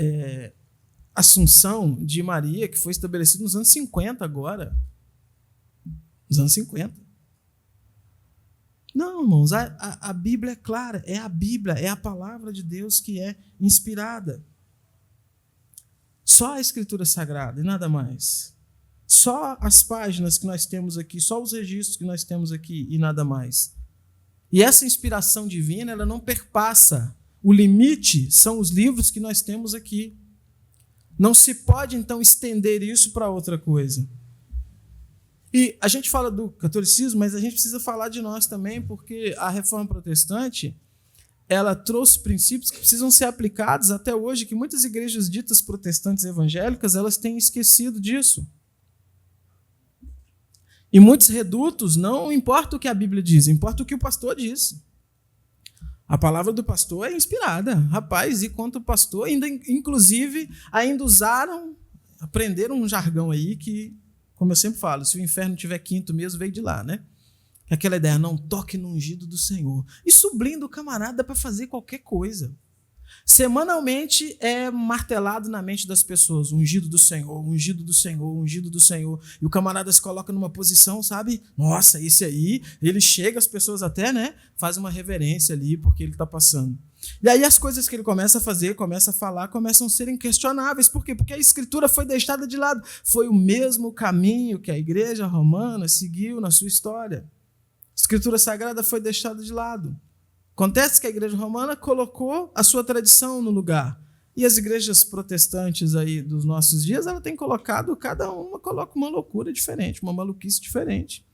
Assunção de Maria, que foi estabelecida nos anos 50 agora. Nos anos 50. Não, irmãos, a Bíblia é clara, é a Bíblia, é a palavra de Deus que é inspirada. Só a Escritura Sagrada e nada mais. Só as páginas que nós temos aqui, só os registros que nós temos aqui e nada mais. E essa inspiração divina, ela não perpassa. O limite são os livros que nós temos aqui. Não se pode, então, estender isso para outra coisa. E a gente fala do catolicismo, mas a gente precisa falar de nós também, porque a Reforma Protestante, ela trouxe princípios que precisam ser aplicados até hoje, que muitas igrejas ditas protestantes evangélicas, elas têm esquecido disso. E muitos redutos, não importa o que a Bíblia diz, importa o que o pastor diz. A palavra do pastor é inspirada. Rapaz, e quanto o pastor, inclusive, ainda aprenderam um jargão aí que, como eu sempre falo, se o inferno tiver quinto mesmo, veio de lá, né? Aquela ideia, não toque no ungido do Senhor. Isso blinda o camarada para fazer qualquer coisa. Semanalmente é martelado na mente das pessoas, ungido do Senhor, ungido do Senhor, ungido do Senhor. E o camarada se coloca numa posição, sabe? Nossa, esse aí, ele chega, as pessoas até, né? Fazem uma reverência ali porque ele está passando. E aí as coisas que ele começa a fazer, começa a falar, começam a ser inquestionáveis. Por quê? Porque a Escritura foi deixada de lado. Foi o mesmo caminho que a igreja romana seguiu na sua história. A Escritura Sagrada foi deixada de lado. Acontece que a igreja romana colocou a sua tradição no lugar. E as igrejas protestantes aí dos nossos dias, ela tem colocado, cada uma coloca uma loucura diferente, uma maluquice diferente.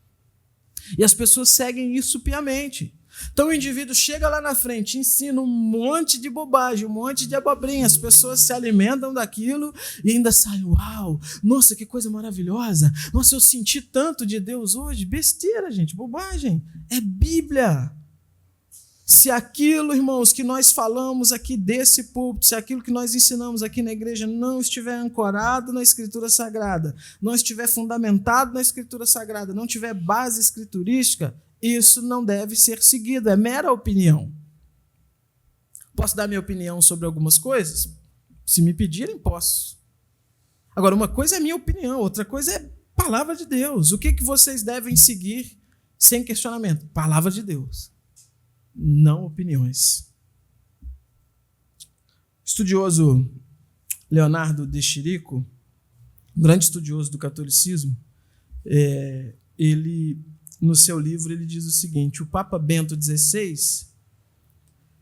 E as pessoas seguem isso piamente. Então o indivíduo chega lá na frente, ensina um monte de bobagem, um monte de abobrinha, as pessoas se alimentam daquilo e ainda saem, uau, nossa, que coisa maravilhosa, nossa, eu senti tanto de Deus hoje. Besteira, gente, bobagem, é Bíblia. Se aquilo, irmãos, que nós falamos aqui desse púlpito, se aquilo que nós ensinamos aqui na igreja não estiver ancorado na Escritura Sagrada, não estiver fundamentado na Escritura Sagrada, não tiver base escriturística, isso não deve ser seguido, é mera opinião. Posso dar minha opinião sobre algumas coisas? Se me pedirem, posso. Agora, uma coisa é minha opinião, outra coisa é palavra de Deus. O que vocês devem seguir sem questionamento? Palavra de Deus. Não opiniões. Estudioso Leonardo de Chirico, grande estudioso do catolicismo, ele, no seu livro, ele diz o seguinte: o Papa Bento XVI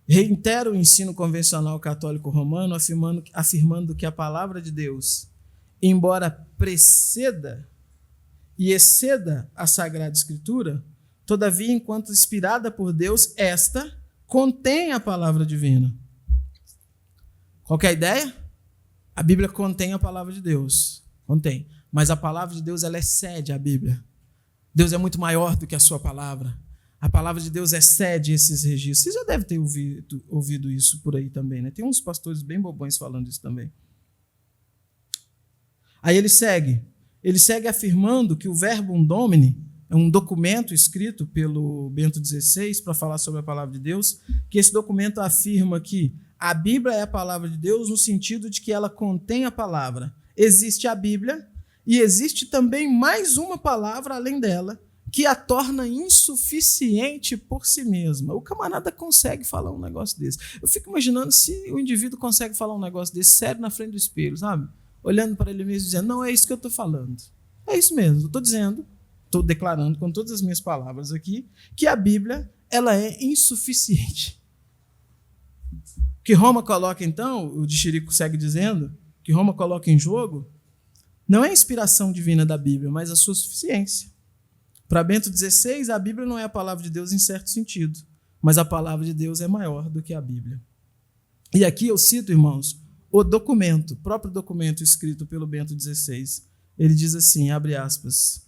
reitera o ensino convencional católico romano, afirmando que a palavra de Deus, embora preceda e exceda a Sagrada Escritura, todavia, enquanto inspirada por Deus, esta contém a palavra divina. Qual que é a ideia? A Bíblia contém a palavra de Deus. Contém. Mas a palavra de Deus, ela excede a Bíblia. Deus é muito maior do que a sua palavra. A palavra de Deus excede esses registros. Você já deve ter ouvido isso por aí também, né? Tem uns pastores bem bobões falando isso também. Aí ele segue afirmando que o verbum domini, é um documento escrito pelo Bento XVI para falar sobre a palavra de Deus, que esse documento afirma que a Bíblia é a palavra de Deus no sentido de que ela contém a palavra. Existe a Bíblia e existe também mais uma palavra além dela, que a torna insuficiente por si mesma. O camarada consegue falar um negócio desse. Eu fico imaginando se o indivíduo consegue falar um negócio desse sério na frente do espelho, sabe? Olhando para ele mesmo e dizendo, não, é isso que eu estou falando. É isso mesmo, eu estou dizendo, estou declarando com todas as minhas palavras aqui, que a Bíblia ela é insuficiente. O que Roma coloca, então, o de Chirico segue dizendo, que Roma coloca em jogo, não é a inspiração divina da Bíblia, mas a sua suficiência. Para Bento XVI, a Bíblia não é a palavra de Deus em certo sentido, mas a palavra de Deus é maior do que a Bíblia. E aqui eu cito, irmãos, o documento, o próprio documento escrito pelo Bento XVI. Ele diz assim, abre aspas,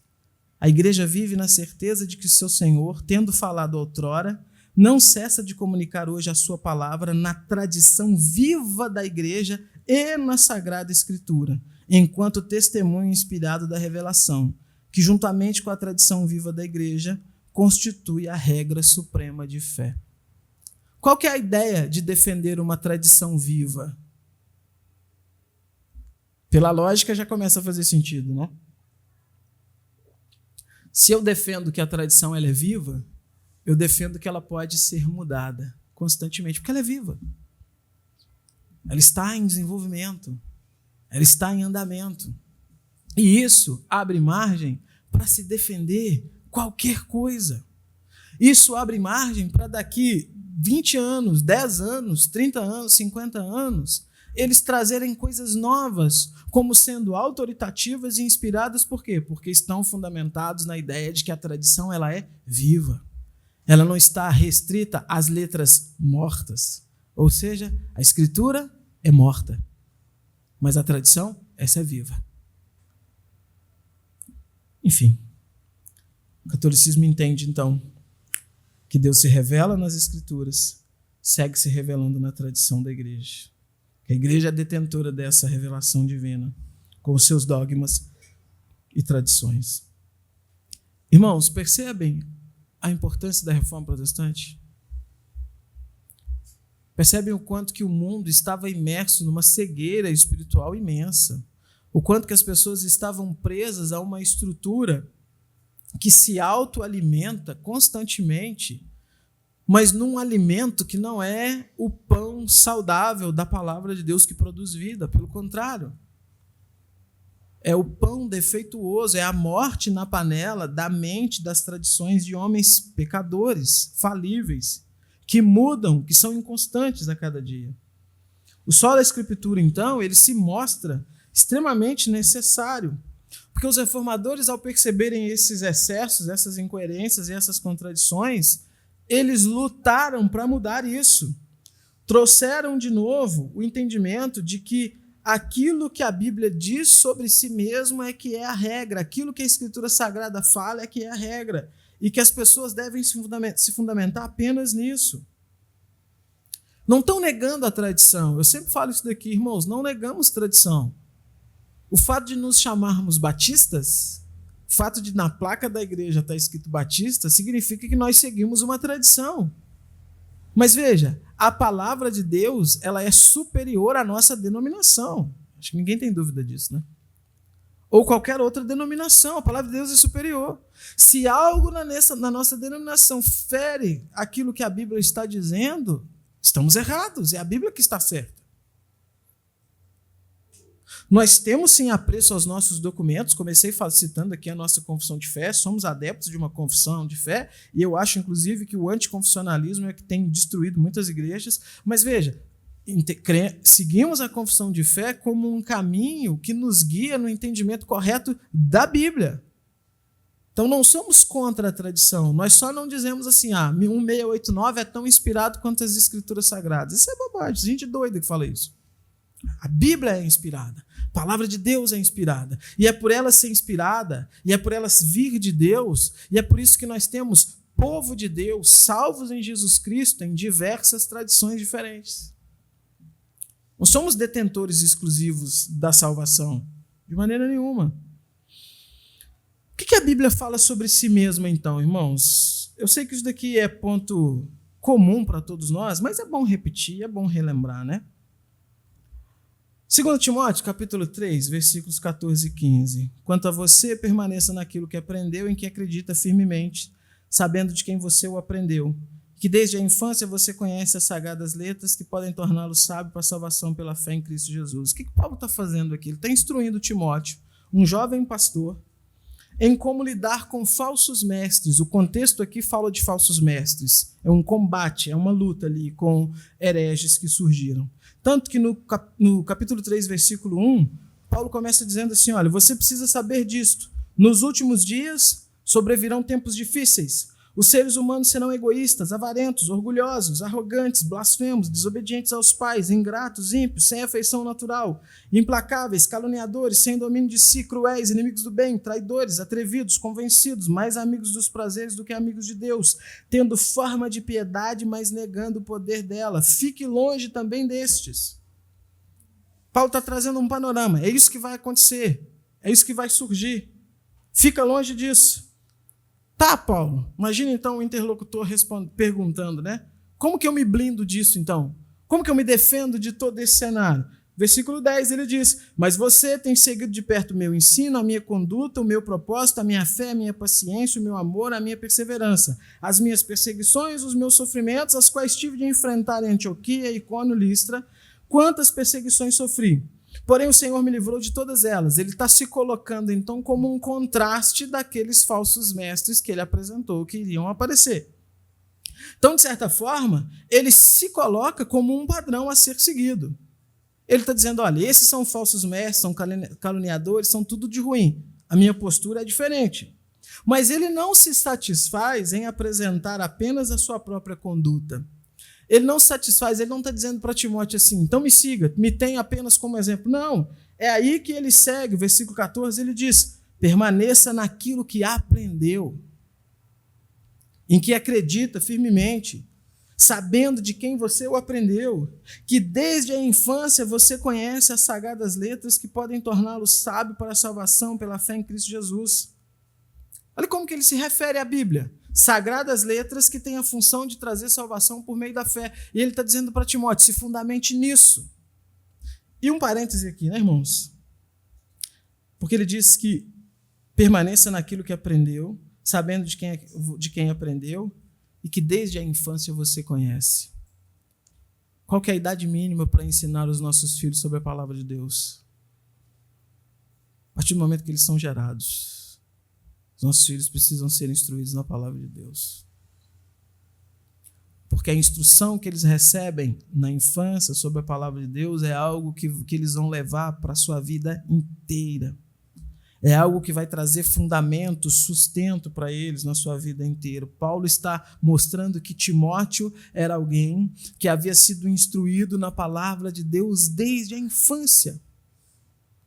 a igreja vive na certeza de que seu Senhor, tendo falado outrora, não cessa de comunicar hoje a sua palavra na tradição viva da igreja e na Sagrada Escritura, enquanto testemunho inspirado da revelação, que juntamente com a tradição viva da igreja, constitui a regra suprema de fé. Qual que é a ideia de defender uma tradição viva? Pela lógica já começa a fazer sentido, né? Se eu defendo que a tradição ela é viva, eu defendo que ela pode ser mudada constantemente, porque ela é viva. Ela está em desenvolvimento, ela está em andamento. E isso abre margem para se defender qualquer coisa. Isso abre margem para daqui 20 anos, 10 anos, 30 anos, 50 anos, eles trazerem coisas novas, como sendo autoritativas e inspiradas. Por quê? Porque estão fundamentados na ideia de que a tradição ela é viva. Ela não está restrita às letras mortas. Ou seja, a Escritura é morta, mas a tradição, essa é viva. Enfim, o catolicismo entende, então, que Deus se revela nas Escrituras, segue se revelando na tradição da igreja. A igreja é detentora dessa revelação divina, com os seus dogmas e tradições. Irmãos, percebem a importância da reforma protestante? Percebem o quanto que o mundo estava imerso numa cegueira espiritual imensa? O quanto que as pessoas estavam presas a uma estrutura que se autoalimenta constantemente, mas num alimento que não é o pão saudável da palavra de Deus que produz vida, pelo contrário. É o pão defeituoso, é a morte na panela da mente, das tradições de homens pecadores, falíveis, que mudam, que são inconstantes a cada dia. O sol da Escritura, então, ele se mostra extremamente necessário, porque os reformadores, ao perceberem esses excessos, essas incoerências e essas contradições, eles lutaram para mudar isso. Trouxeram de novo o entendimento de que aquilo que a Bíblia diz sobre si mesmo é que é a regra, aquilo que a Escritura Sagrada fala é que é a regra, e que as pessoas devem se fundamentar apenas nisso. Não estão negando a tradição. Eu sempre falo isso daqui, irmãos, não negamos tradição. O fato de nos chamarmos batistas, o fato de na placa da igreja estar escrito batista, significa que nós seguimos uma tradição. Mas veja, a palavra de Deus, ela é superior à nossa denominação. Acho que ninguém tem dúvida disso, né? Ou qualquer outra denominação, a palavra de Deus é superior. Se algo na nossa denominação fere aquilo que a Bíblia está dizendo, estamos errados, é a Bíblia que está certa. Nós temos sim apreço aos nossos documentos, comecei citando aqui a nossa confissão de fé, somos adeptos de uma confissão de fé, e eu acho inclusive que o anticonfessionalismo é que tem destruído muitas igrejas, mas veja, seguimos a confissão de fé como um caminho que nos guia no entendimento correto da Bíblia. Então não somos contra a tradição, nós só não dizemos assim, 1689 é tão inspirado quanto as Escrituras Sagradas. Isso é bobagem, gente doida que fala isso. A Bíblia é inspirada, a palavra de Deus é inspirada, e é por ela ser inspirada, e é por ela vir de Deus, e é por isso que nós temos povo de Deus, salvos em Jesus Cristo, em diversas tradições diferentes. Não somos detentores exclusivos da salvação, de maneira nenhuma. que a Bíblia fala sobre si mesma, então, irmãos? Eu sei que isso daqui é ponto comum para todos nós, mas é bom repetir, é bom relembrar, né? 2 Timóteo, capítulo 3, versículos 14 e 15. Quanto a você, permaneça naquilo que aprendeu, em que acredita firmemente, sabendo de quem você o aprendeu, que desde a infância você conhece as sagradas letras que podem torná-lo sábio para a salvação pela fé em Cristo Jesus. O que Paulo está fazendo aqui? Ele está instruindo Timóteo, um jovem pastor, em como lidar com falsos mestres. O contexto aqui fala de falsos mestres. É um combate, é uma luta ali com hereges que surgiram. Tanto que no capítulo 3, versículo 1, Paulo começa dizendo assim, olha, você precisa saber disto. Nos últimos dias sobrevirão tempos difíceis. Os seres humanos serão egoístas, avarentos, orgulhosos, arrogantes, blasfemos, desobedientes aos pais, ingratos, ímpios, sem afeição natural, implacáveis, caluniadores, sem domínio de si, cruéis, inimigos do bem, traidores, atrevidos, convencidos, mais amigos dos prazeres do que amigos de Deus, tendo forma de piedade, mas negando o poder dela. Fique longe também destes. Paulo está trazendo um panorama. É isso que vai acontecer. É isso que vai surgir. Fica longe disso. Tá, Paulo, imagina então o interlocutor perguntando, né? Como que eu me blindo disso então? Como que eu me defendo de todo esse cenário? Versículo 10, ele diz, mas você tem seguido de perto o meu ensino, a minha conduta, o meu propósito, a minha fé, a minha paciência, o meu amor, a minha perseverança, as minhas perseguições, os meus sofrimentos, as quais tive de enfrentar em Antioquia, Icônio, Listra, quantas perseguições sofri. Porém, o Senhor me livrou de todas elas. Ele está se colocando, então, como um contraste daqueles falsos mestres que ele apresentou, que iriam aparecer. Então, de certa forma, ele se coloca como um padrão a ser seguido. Ele está dizendo, olha, esses são falsos mestres, são caluniadores, são tudo de ruim. A minha postura é diferente. Mas ele não se satisfaz em apresentar apenas a sua própria conduta. Ele não se satisfaz, ele não está dizendo para Timóteo assim, então me siga, me tenha apenas como exemplo. Não, é aí que ele segue, o versículo 14, ele diz, permaneça naquilo que aprendeu, em que acredita firmemente, sabendo de quem você o aprendeu, que desde a infância você conhece as sagradas letras que podem torná-lo sábio para a salvação pela fé em Cristo Jesus. Olha como que ele se refere à Bíblia. Sagradas letras que têm a função de trazer salvação por meio da fé. E ele está dizendo para Timóteo, se fundamente nisso. E um parêntese aqui, né, irmãos? Porque ele diz que permaneça naquilo que aprendeu, sabendo de quem aprendeu, e que desde a infância você conhece. Qual que é a idade mínima para ensinar os nossos filhos sobre a palavra de Deus? A partir do momento que eles são gerados. Os nossos filhos precisam ser instruídos na palavra de Deus. Porque a instrução que eles recebem na infância sobre a palavra de Deus é algo que eles vão levar para a sua vida inteira. É algo que vai trazer fundamento, sustento para eles na sua vida inteira. Paulo está mostrando que Timóteo era alguém que havia sido instruído na palavra de Deus desde a infância,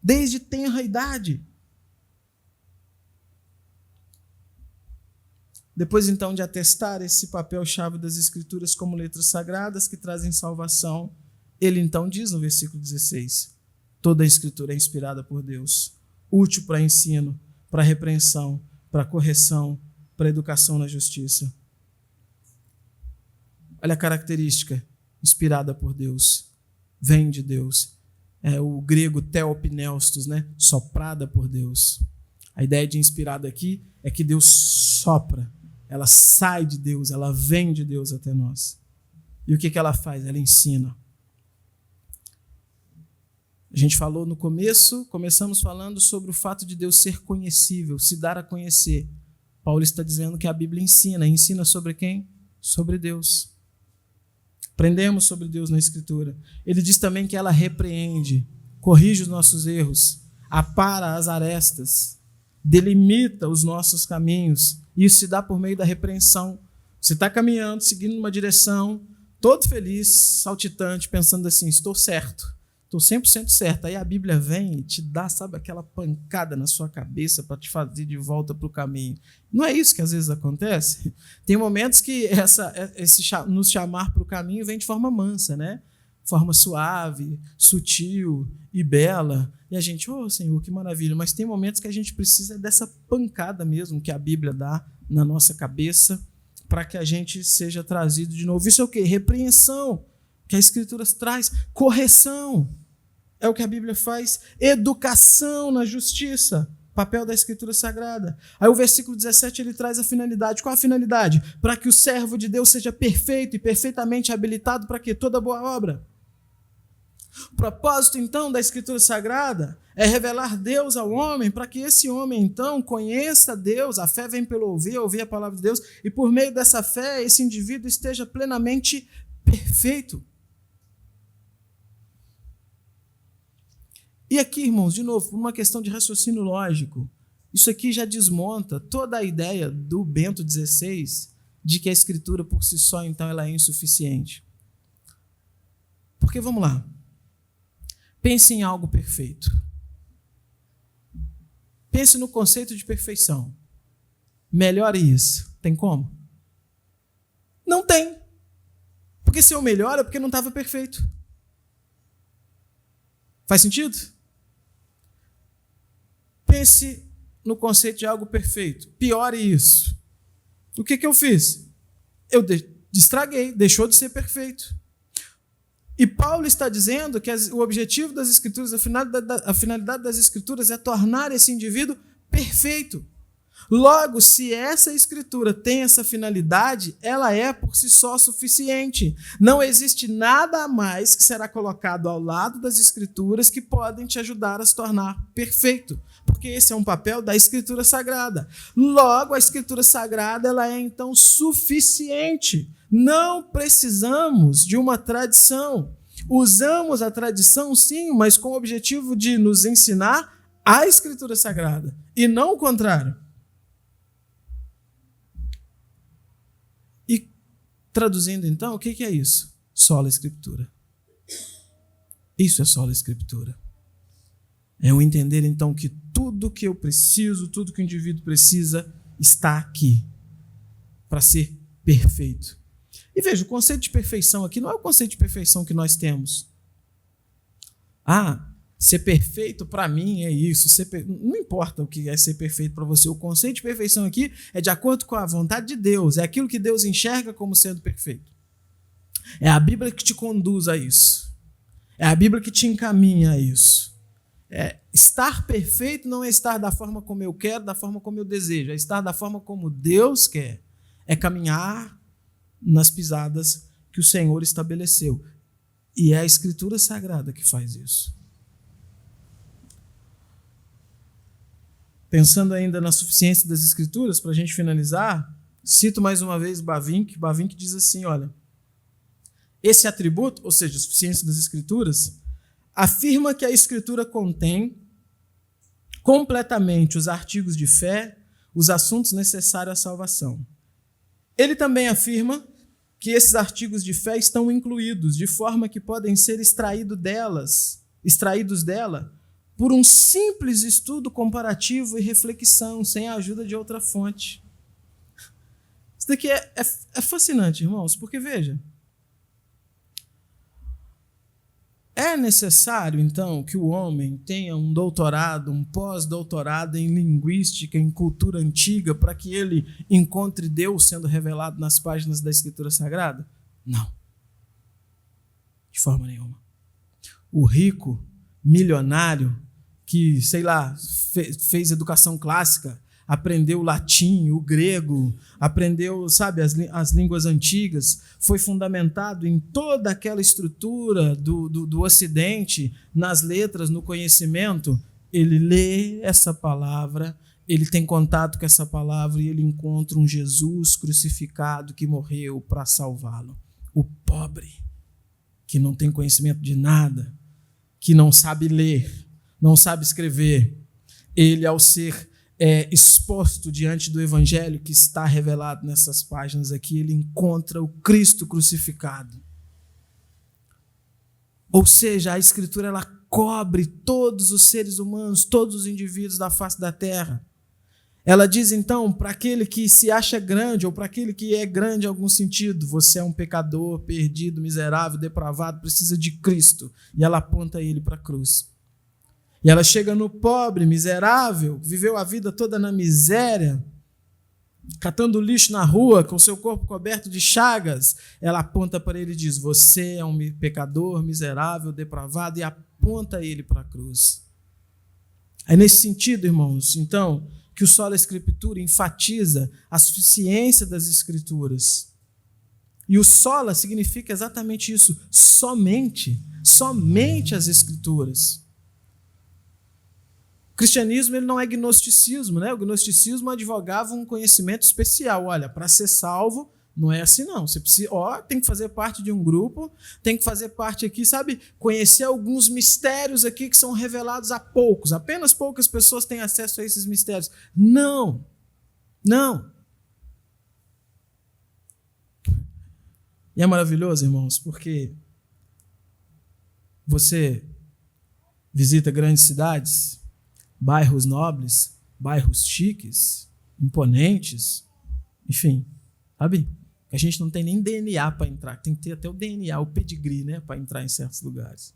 desde tenra idade. Depois, então, de atestar esse papel-chave das Escrituras como letras sagradas que trazem salvação, ele, então, diz no versículo 16, toda a Escritura é inspirada por Deus, útil para ensino, para repreensão, para correção, para educação na justiça. Olha a característica, inspirada por Deus, vem de Deus. É o grego theopneustos, né? Soprada por Deus. A ideia de inspirada aqui é que Deus sopra. Ela sai de Deus, ela vem de Deus até nós. E o que ela faz? Ela ensina. A gente falou no começo, começamos falando sobre o fato de Deus ser conhecível, se dar a conhecer. Paulo está dizendo que a Bíblia ensina. Ensina sobre quem? Sobre Deus. Aprendemos sobre Deus na Escritura. Ele diz também que ela repreende, corrige os nossos erros, apara as arestas, delimita os nossos caminhos. Isso se dá por meio da repreensão. Você está caminhando, seguindo uma direção, todo feliz, saltitante, pensando assim, estou certo, estou 100% certo. Aí a Bíblia vem e te dá, sabe, aquela pancada na sua cabeça para te fazer de volta para o caminho. Não é isso que às vezes acontece? Tem momentos que esse nos chamar para o caminho vem de forma mansa, né? forma suave, sutil e bela. E a gente, Senhor, que maravilha. Mas tem momentos que a gente precisa dessa pancada mesmo que a Bíblia dá na nossa cabeça para que a gente seja trazido de novo. Isso é o quê? Repreensão, que a Escritura traz. Correção, é o que a Bíblia faz. Educação na justiça, papel da Escritura Sagrada. Aí o versículo 17 ele traz a finalidade. Qual a finalidade? Para que o servo de Deus seja perfeito e perfeitamente habilitado para que toda boa obra. O propósito, então, da Escritura Sagrada é revelar Deus ao homem, para que esse homem, então, conheça Deus. A fé vem pelo ouvir a palavra de Deus, e por meio dessa fé, esse indivíduo esteja plenamente perfeito. E aqui, irmãos, de novo, por uma questão de raciocínio lógico, isso aqui já desmonta toda a ideia do Bento XVI de que a Escritura por si só, então, ela é insuficiente. Porque, vamos lá, pense em algo perfeito. Pense no conceito de perfeição. Melhore isso. Tem como? Não tem. Porque se eu melhoro é porque não estava perfeito. Faz sentido? Pense no conceito de algo perfeito. Piore isso. O que eu fiz? Eu estraguei, deixou de ser perfeito. E Paulo está dizendo que o objetivo das Escrituras, a finalidade das Escrituras é tornar esse indivíduo perfeito. Logo, se essa Escritura tem essa finalidade, ela é por si só suficiente. Não existe nada a mais que será colocado ao lado das Escrituras que podem te ajudar a se tornar perfeito, porque esse é um papel da Escritura Sagrada. Logo, a Escritura Sagrada ela é então suficiente. Não precisamos de uma tradição. Usamos a tradição, sim, mas com o objetivo de nos ensinar a Escritura Sagrada, e não o contrário. E traduzindo então, o que é isso? Sola Escritura. Isso é sola Escritura. É o entender então que tudo que eu preciso, tudo que o indivíduo precisa, está aqui para ser perfeito. E veja, o conceito de perfeição aqui não é o conceito de perfeição que nós temos. Ser perfeito para mim é isso. Não importa o que é ser perfeito para você. O conceito de perfeição aqui é de acordo com a vontade de Deus. É aquilo que Deus enxerga como sendo perfeito. É a Bíblia que te conduz a isso. É a Bíblia que te encaminha a isso. Estar perfeito não é estar da forma como eu quero, da forma como eu desejo. É estar da forma como Deus quer. É caminhar nas pisadas que o Senhor estabeleceu. E é a Escritura Sagrada que faz isso. Pensando ainda na suficiência das Escrituras, para a gente finalizar, cito mais uma vez Bavinck. Bavinck diz assim, olha, esse atributo, ou seja, a suficiência das Escrituras, afirma que a Escritura contém completamente os artigos de fé, os assuntos necessários à salvação. Ele também afirma que esses artigos de fé estão incluídos, de forma que podem ser extraídos dela por um simples estudo comparativo e reflexão, sem a ajuda de outra fonte. Isso daqui é fascinante, irmãos, porque veja, é necessário, então, que o homem tenha um doutorado, um pós-doutorado em linguística, em cultura antiga, para que ele encontre Deus sendo revelado nas páginas da Escritura Sagrada? Não. De forma nenhuma. O rico, milionário, que, fez educação clássica, aprendeu o latim, o grego, aprendeu, as línguas antigas, foi fundamentado em toda aquela estrutura do Ocidente, nas letras, no conhecimento. Ele lê essa palavra, ele tem contato com essa palavra e ele encontra um Jesus crucificado que morreu para salvá-lo. O pobre, que não tem conhecimento de nada, que não sabe ler, não sabe escrever, ele, ao ser exposto diante do Evangelho que está revelado nessas páginas aqui, ele encontra o Cristo crucificado. Ou seja, a Escritura ela cobre todos os seres humanos, todos os indivíduos da face da terra. Ela diz, então, para aquele que se acha grande, ou para aquele que é grande em algum sentido, você é um pecador, perdido, miserável, depravado, precisa de Cristo. E ela aponta ele para a cruz. E ela chega no pobre, miserável, viveu a vida toda na miséria, catando lixo na rua, com seu corpo coberto de chagas. Ela aponta para ele e diz, você é um pecador, miserável, depravado, e aponta ele para a cruz. É nesse sentido, irmãos, então, que o Sola Escritura enfatiza a suficiência das Escrituras. E o sola significa exatamente isso, somente as Escrituras. O cristianismo ele não é gnosticismo, né? O gnosticismo advogava um conhecimento especial. Olha, para ser salvo, não é assim não. Você precisa, tem que fazer parte de um grupo, tem que fazer parte aqui, sabe? Conhecer alguns mistérios aqui que são revelados a poucos. Apenas poucas pessoas têm acesso a esses mistérios. Não. E é maravilhoso, irmãos, porque você visita grandes cidades, bairros nobres, bairros chiques, imponentes, enfim, sabe? A gente não tem nem DNA para entrar, tem que ter até o DNA, o pedigree, né, para entrar em certos lugares.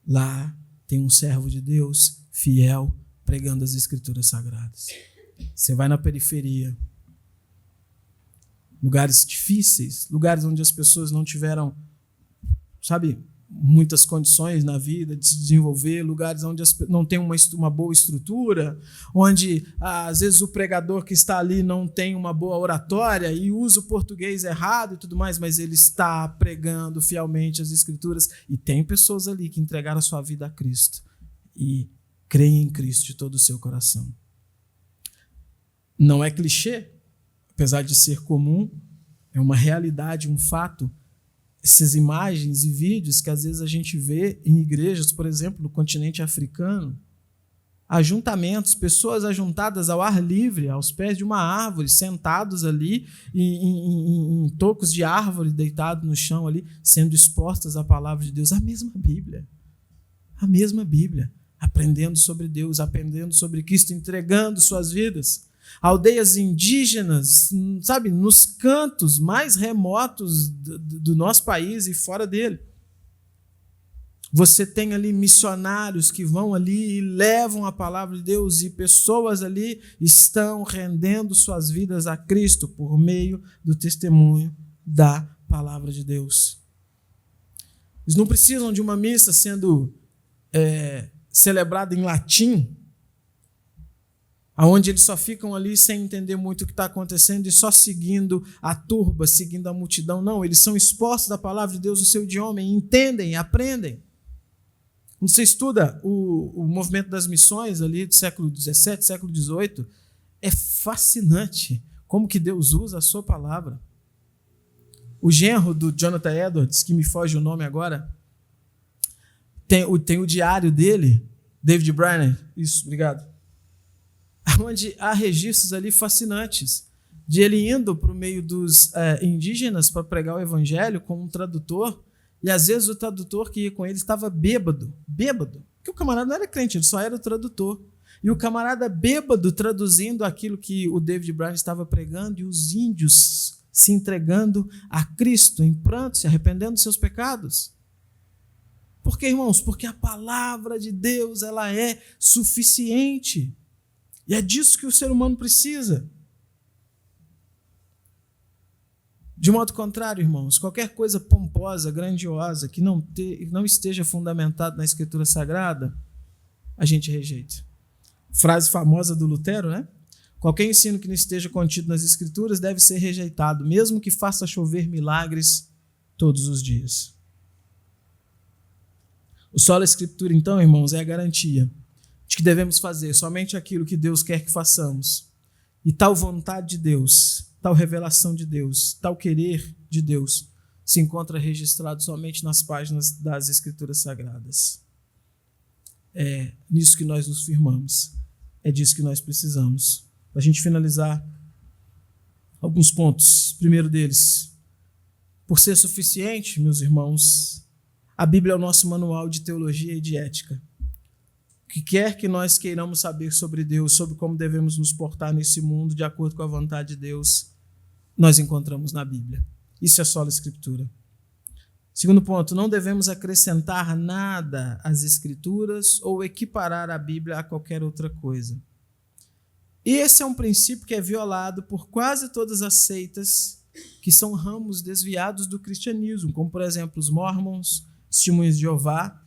Lá tem um servo de Deus, fiel, pregando as Escrituras Sagradas. Você vai na periferia, lugares difíceis, lugares onde as pessoas não tiveram, sabe, muitas condições na vida de se desenvolver, lugares onde não tem uma boa estrutura, onde às vezes o pregador que está ali não tem uma boa oratória e usa o português errado e tudo mais, mas ele está pregando fielmente as Escrituras, e tem pessoas ali que entregaram a sua vida a Cristo e creem em Cristo de todo o seu coração. Não é clichê, apesar de ser comum, é uma realidade, um fato. Essas imagens e vídeos que às vezes a gente vê em igrejas, por exemplo, no continente africano, ajuntamentos, pessoas ajuntadas ao ar livre, aos pés de uma árvore, sentados ali em tocos de árvore, deitados no chão ali, sendo expostas à palavra de Deus, a mesma Bíblia, aprendendo sobre Deus, aprendendo sobre Cristo, entregando suas vidas. Aldeias indígenas, sabe, nos cantos mais remotos do nosso país e fora dele. Você tem ali missionários que vão ali e levam a palavra de Deus, e pessoas ali estão rendendo suas vidas a Cristo por meio do testemunho da palavra de Deus. Eles não precisam de uma missa sendo celebrada em latim, onde eles só ficam ali sem entender muito o que está acontecendo e só seguindo a turba, seguindo a multidão. Não, eles são expostos à palavra de Deus no seu idioma e entendem, aprendem. Quando você estuda o movimento das missões ali do século XVII, século XVIII, é fascinante como que Deus usa a sua palavra. O genro do Jonathan Edwards, que me foge o nome agora, tem o diário dele, David Brainerd, isso, obrigado, onde há registros ali fascinantes de ele indo para o meio dos indígenas para pregar o evangelho com um tradutor, e às vezes o tradutor que ia com ele estava bêbado, porque o camarada não era crente, ele só era o tradutor, e o camarada bêbado traduzindo aquilo que o David Brainerd estava pregando, e os índios se entregando a Cristo em pranto, se arrependendo dos seus pecados. Por quê, irmãos? Porque a palavra de Deus ela é suficiente. E é disso que o ser humano precisa. De modo contrário, irmãos, qualquer coisa pomposa, grandiosa, que não esteja fundamentada na Escritura Sagrada, a gente rejeita. Frase famosa do Lutero, né? Qualquer ensino que não esteja contido nas Escrituras deve ser rejeitado, mesmo que faça chover milagres todos os dias. O sola Escritura, então, irmãos, é a garantia de que devemos fazer somente aquilo que Deus quer que façamos. E tal vontade de Deus, tal revelação de Deus, tal querer de Deus se encontra registrado somente nas páginas das Escrituras Sagradas. É nisso que nós nos firmamos. É disso que nós precisamos. Para a gente finalizar, alguns pontos. Primeiro deles, por ser suficiente, meus irmãos, a Bíblia é o nosso manual de teologia e de ética. que quer que nós queiramos saber sobre Deus, sobre como devemos nos portar nesse mundo de acordo com a vontade de Deus, nós encontramos na Bíblia. Isso é sola Escritura. Segundo ponto, não devemos acrescentar nada às Escrituras ou equiparar a Bíblia a qualquer outra coisa. Esse é um princípio que é violado por quase todas as seitas que são ramos desviados do cristianismo, como, por exemplo, os Mormons, Testemunhas de Jeová,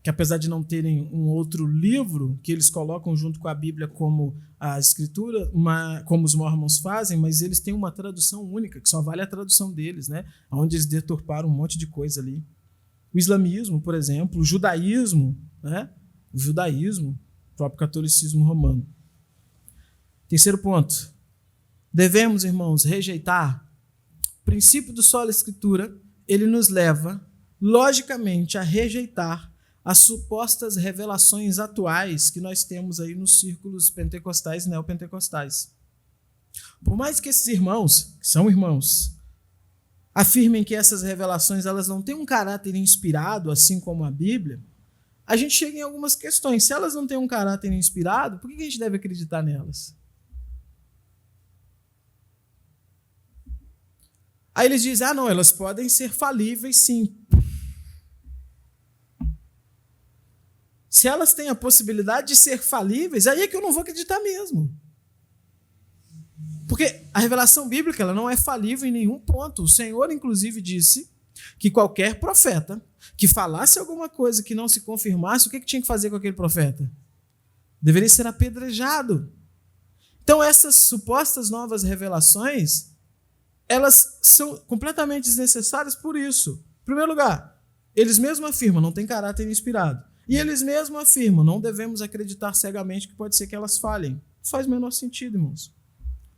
que apesar de não terem um outro livro que eles colocam junto com a Bíblia como a Escritura, como os Mormons fazem, mas eles têm uma tradução única, que só vale a tradução deles, né? Onde eles deturparam um monte de coisa ali. O islamismo, por exemplo, o judaísmo, né? O judaísmo, o próprio catolicismo romano. Terceiro ponto, devemos, irmãos, rejeitar o princípio do sola Escritura, ele nos leva, logicamente, a rejeitar as supostas revelações atuais que nós temos aí nos círculos pentecostais e neopentecostais. Por mais que esses irmãos, que são irmãos, afirmem que essas revelações elas não têm um caráter inspirado, assim como a Bíblia, a gente chega em algumas questões. Se elas não têm um caráter inspirado, por que a gente deve acreditar nelas? Aí eles dizem, não, elas podem ser falíveis, sim. Se elas têm a possibilidade de ser falíveis, aí é que eu não vou acreditar mesmo. Porque a revelação bíblica ela não é falível em nenhum ponto. O Senhor, inclusive, disse que qualquer profeta que falasse alguma coisa que não se confirmasse, o que tinha que fazer com aquele profeta? Deveria ser apedrejado. Então, essas supostas novas revelações, elas são completamente desnecessárias por isso. Em primeiro lugar, eles mesmos afirmam, não tem caráter inspirado. E eles mesmos afirmam, não devemos acreditar cegamente que pode ser que elas falhem. Não faz o menor sentido, irmãos.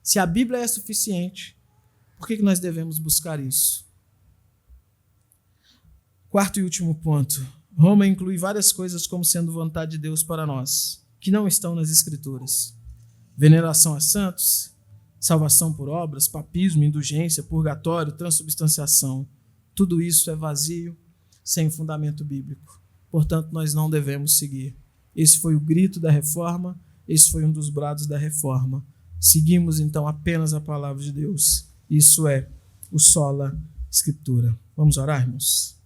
Se a Bíblia é suficiente, por que nós devemos buscar isso? Quarto e último ponto. Roma inclui várias coisas como sendo vontade de Deus para nós, que não estão nas Escrituras. Veneração a santos, salvação por obras, papismo, indulgência, purgatório, transubstanciação. Tudo isso é vazio, sem fundamento bíblico. Portanto, nós não devemos seguir. Esse foi o grito da reforma, esse foi um dos brados da reforma. Seguimos, então, apenas a palavra de Deus. Isso é o sola Escritura. Vamos orar, irmãos?